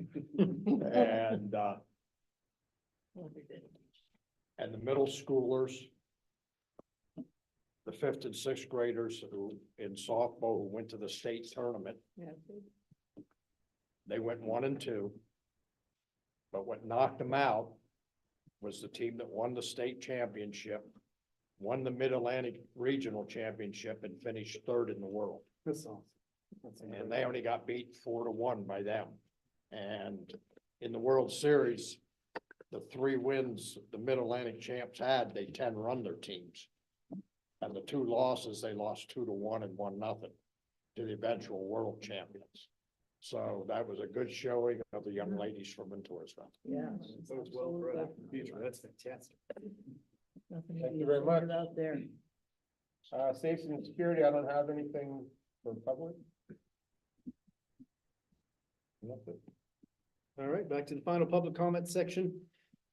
[SPEAKER 16] And the middle schoolers, the fifth and sixth graders who in softball who went to the state tournament, they went 1 and 2. But what knocked them out was the team that won the state championship, won the Mid-Atlantic Regional Championship, and finished 3rd in the world.
[SPEAKER 1] That's awesome.
[SPEAKER 16] And they only got beat 4-1 by them. And in the World Series, the 3 wins the Mid-Atlantic champs had, they 10-run their teams. And the 2 losses, they lost 2-1 and 1-0 to the eventual world champions. So that was a good showing of the young ladies from Mentorsville.
[SPEAKER 12] Yeah.
[SPEAKER 1] So it's well for the future. That's fantastic.
[SPEAKER 13] Thank you very much.
[SPEAKER 12] Out there.
[SPEAKER 13] Safety and security, I don't have anything for public. Nothing.
[SPEAKER 1] All right, back to the final public comment section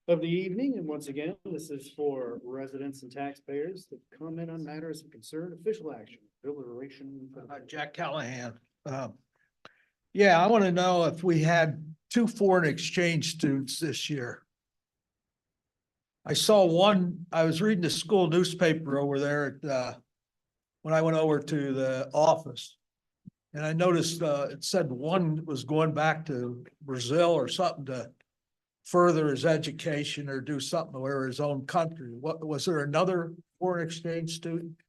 [SPEAKER 1] of the evening. And once again, this is for residents and taxpayers to comment on matters of concern, official action, deliberation.
[SPEAKER 4] Jack Callahan. Yeah, I want to know if we had 2 foreign exchange students this year. I saw one, I was reading the school newspaper over there at, when I went over to the office. And I noticed, it said one was going back to Brazil or something to further his education or do something or his own country. What, was there another foreign exchange student?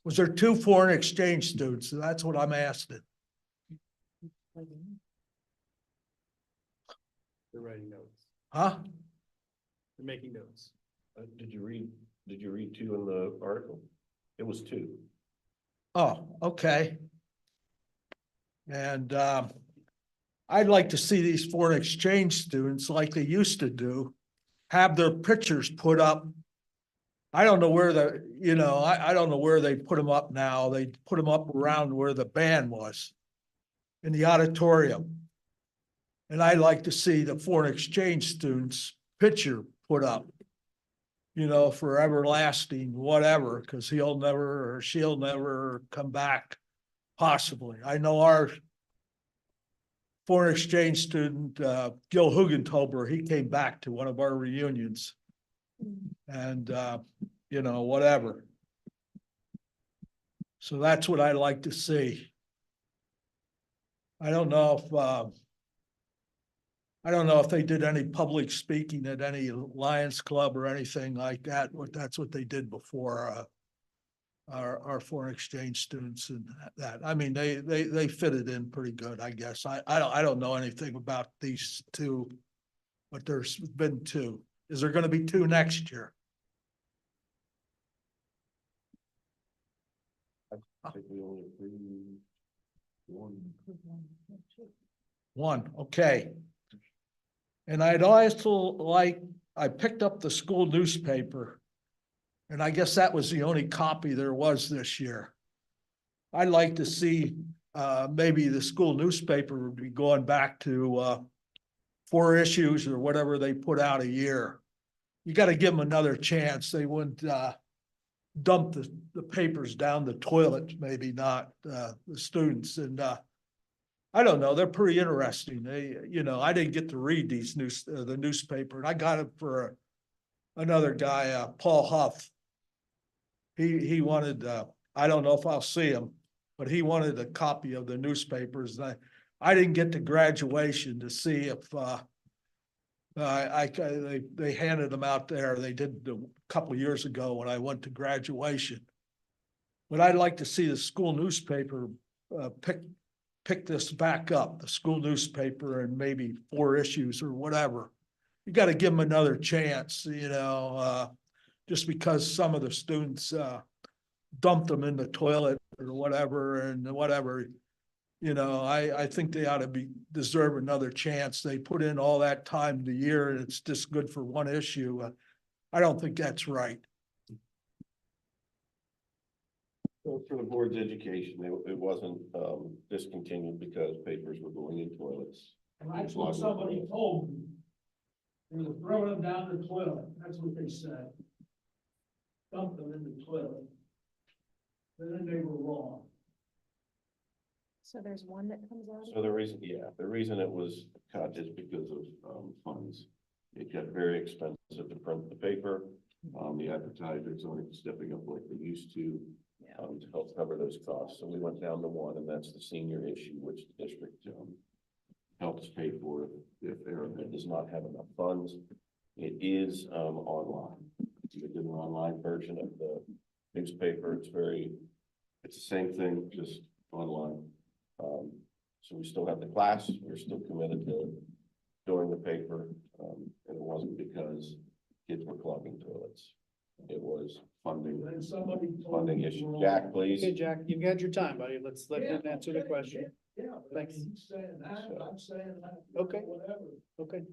[SPEAKER 4] Was there 2 foreign exchange students? That's what I'm asking.
[SPEAKER 1] They're writing notes.
[SPEAKER 4] Huh?
[SPEAKER 1] They're making notes.
[SPEAKER 5] Did you read 2 in the article? It was 2.
[SPEAKER 4] Oh, okay. And I'd like to see these foreign exchange students, like they used to do, have their pictures put up. I don't know where I don't know where they put them up now. They put them up around where the band was in the auditorium. And I'd like to see the foreign exchange students' picture put up, for everlasting, whatever, because he'll never or she'll never come back, possibly. I know our foreign exchange student, Gil Hugentober, he came back to one of our reunions. And, whatever. So that's what I like to see. I don't know if they did any public speaking at any Lions Club or anything like that, but that's what they did before our foreign exchange students and that. I mean, they fitted in pretty good, I guess. I don't know anything about these 2, but there's been 2. Is there going to be 2 next year?
[SPEAKER 5] I think we only approved 1.
[SPEAKER 4] 1, okay. And I'd also I picked up the school newspaper, and I guess that was the only copy there was this year. I'd like to see maybe the school newspaper would be going back to 4 issues or whatever they put out a year. You got to give them another chance. They wouldn't dump the papers down the toilet, maybe not the students. And I don't know, they're pretty interesting. They, I didn't get to read these the newspaper, and I got it for another guy, Paul Huff. He wanted, I don't know if I'll see him, but he wanted a copy of the newspapers. And I didn't get to graduation to see if they handed them out there. They did a couple of years ago when I went to graduation. But I'd like to see the school newspaper pick this back up, the school newspaper, and maybe 4 issues or whatever. You got to give them another chance, just because some of the students dumped them in the toilet or whatever, and whatever, You know, I think they ought to deserve another chance. They put in all that time of the year and it's just good for one issue. I don't think that's right.
[SPEAKER 5] So for the board's education, it wasn't, discontinued because papers were going in toilets.
[SPEAKER 4] And that's what somebody told me. They were throwing them down the toilet. That's what they said. Dump them in the toilet. And then they were wrong.
[SPEAKER 3] So there's one that comes out.
[SPEAKER 5] So the reason it was cut is because of, funds. It got very expensive to print the paper. The advertisers aren't stepping up like they used to help cover those costs. So we went down to one, and that's the senior issue, which the district, helps pay for if Arrowhead does not have enough funds. It is, online. We did an online version of the newspaper. It's the same thing, just online. So we still have the class. We're still committed to doing the paper. And it wasn't because kids were clogging toilets. It was funding issue. Jack, please.
[SPEAKER 1] Okay, Jack, you've got your time, buddy. Let's let him answer the question.
[SPEAKER 4] Yeah.
[SPEAKER 1] Thanks.
[SPEAKER 4] He's saying that, I'm saying that.
[SPEAKER 1] Okay.
[SPEAKER 4] Whatever.
[SPEAKER 1] Okay.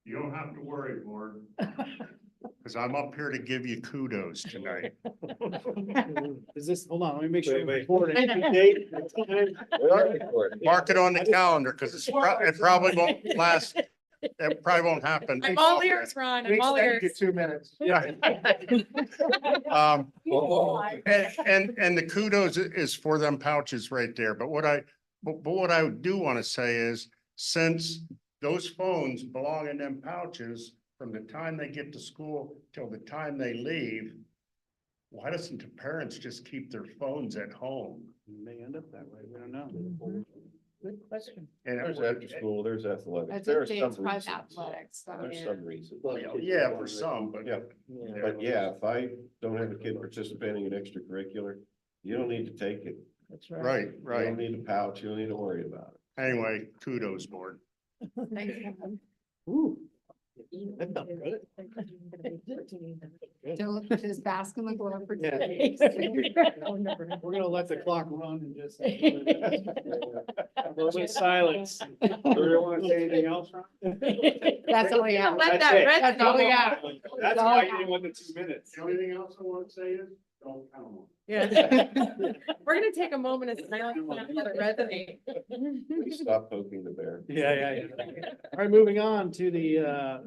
[SPEAKER 14] You don't have to worry, board. Because I'm up here to give you kudos tonight.
[SPEAKER 1] Is this, hold on, let me make sure.
[SPEAKER 5] Wait,
[SPEAKER 1] we're
[SPEAKER 5] wait.
[SPEAKER 1] recording. Date, time.
[SPEAKER 14] Mark it on the calendar, because it probably won't last. It probably won't happen.
[SPEAKER 7] I'm all ears, Ron, I'm all ears.
[SPEAKER 14] 2 minutes. Yeah. And the kudos is for them pouches right there. But what I do want to say is, since those phones belong in them pouches from the time they get to school till the time they leave, why doesn't the parents just keep their phones at home?
[SPEAKER 1] It may end up that way, we don't know.
[SPEAKER 12] Good question.
[SPEAKER 14] And
[SPEAKER 5] There's after school, there's athletics.
[SPEAKER 7] That's
[SPEAKER 5] There are
[SPEAKER 7] what they,
[SPEAKER 5] some
[SPEAKER 7] it's probably
[SPEAKER 5] reasons.
[SPEAKER 7] athletics, so,
[SPEAKER 5] There's
[SPEAKER 7] yeah.
[SPEAKER 5] some reasons.
[SPEAKER 14] yeah, for some, but.
[SPEAKER 5] Yeah. But yeah, if I don't have a kid participating in extracurricular, you don't need to take it.
[SPEAKER 12] That's right.
[SPEAKER 14] Right,
[SPEAKER 5] You
[SPEAKER 14] right.
[SPEAKER 5] don't need a pouch, you don't need to worry about it.
[SPEAKER 14] Anyway, kudos, board.
[SPEAKER 7] Thanks, Kevin.
[SPEAKER 1] Ooh. That felt good.
[SPEAKER 7] Don't just bask in the glory for
[SPEAKER 1] Yeah.
[SPEAKER 7] today.
[SPEAKER 1] We're gonna let the clock run and just. A little bit of silence. Do you want to say anything else, Ron?
[SPEAKER 7] That's all you have. Let
[SPEAKER 1] That's
[SPEAKER 7] that
[SPEAKER 1] it.
[SPEAKER 7] rest, all you got.
[SPEAKER 1] That's why you didn't want the 2 minutes.
[SPEAKER 14] The only thing else I want to say is, don't count them.
[SPEAKER 7] Yeah. We're gonna take a moment of silence and let it resonate.
[SPEAKER 5] Stop poking the bear.
[SPEAKER 1] Yeah. All right, moving on to the,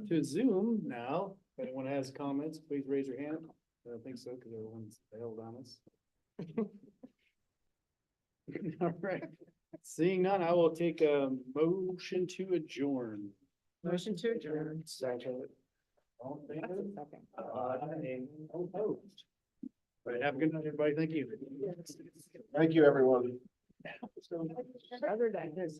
[SPEAKER 1] to Zoom now. If anyone has comments, please raise your hand. I don't think so, because everyone's bailed on us. All right, seeing none, I will take a motion to adjourn.
[SPEAKER 7] Motion to adjourn.
[SPEAKER 1] Second. All in favor? All opposed. All right, have a good night, everybody. Thank you.
[SPEAKER 5] Thank you, everyone.
[SPEAKER 12] Other than this.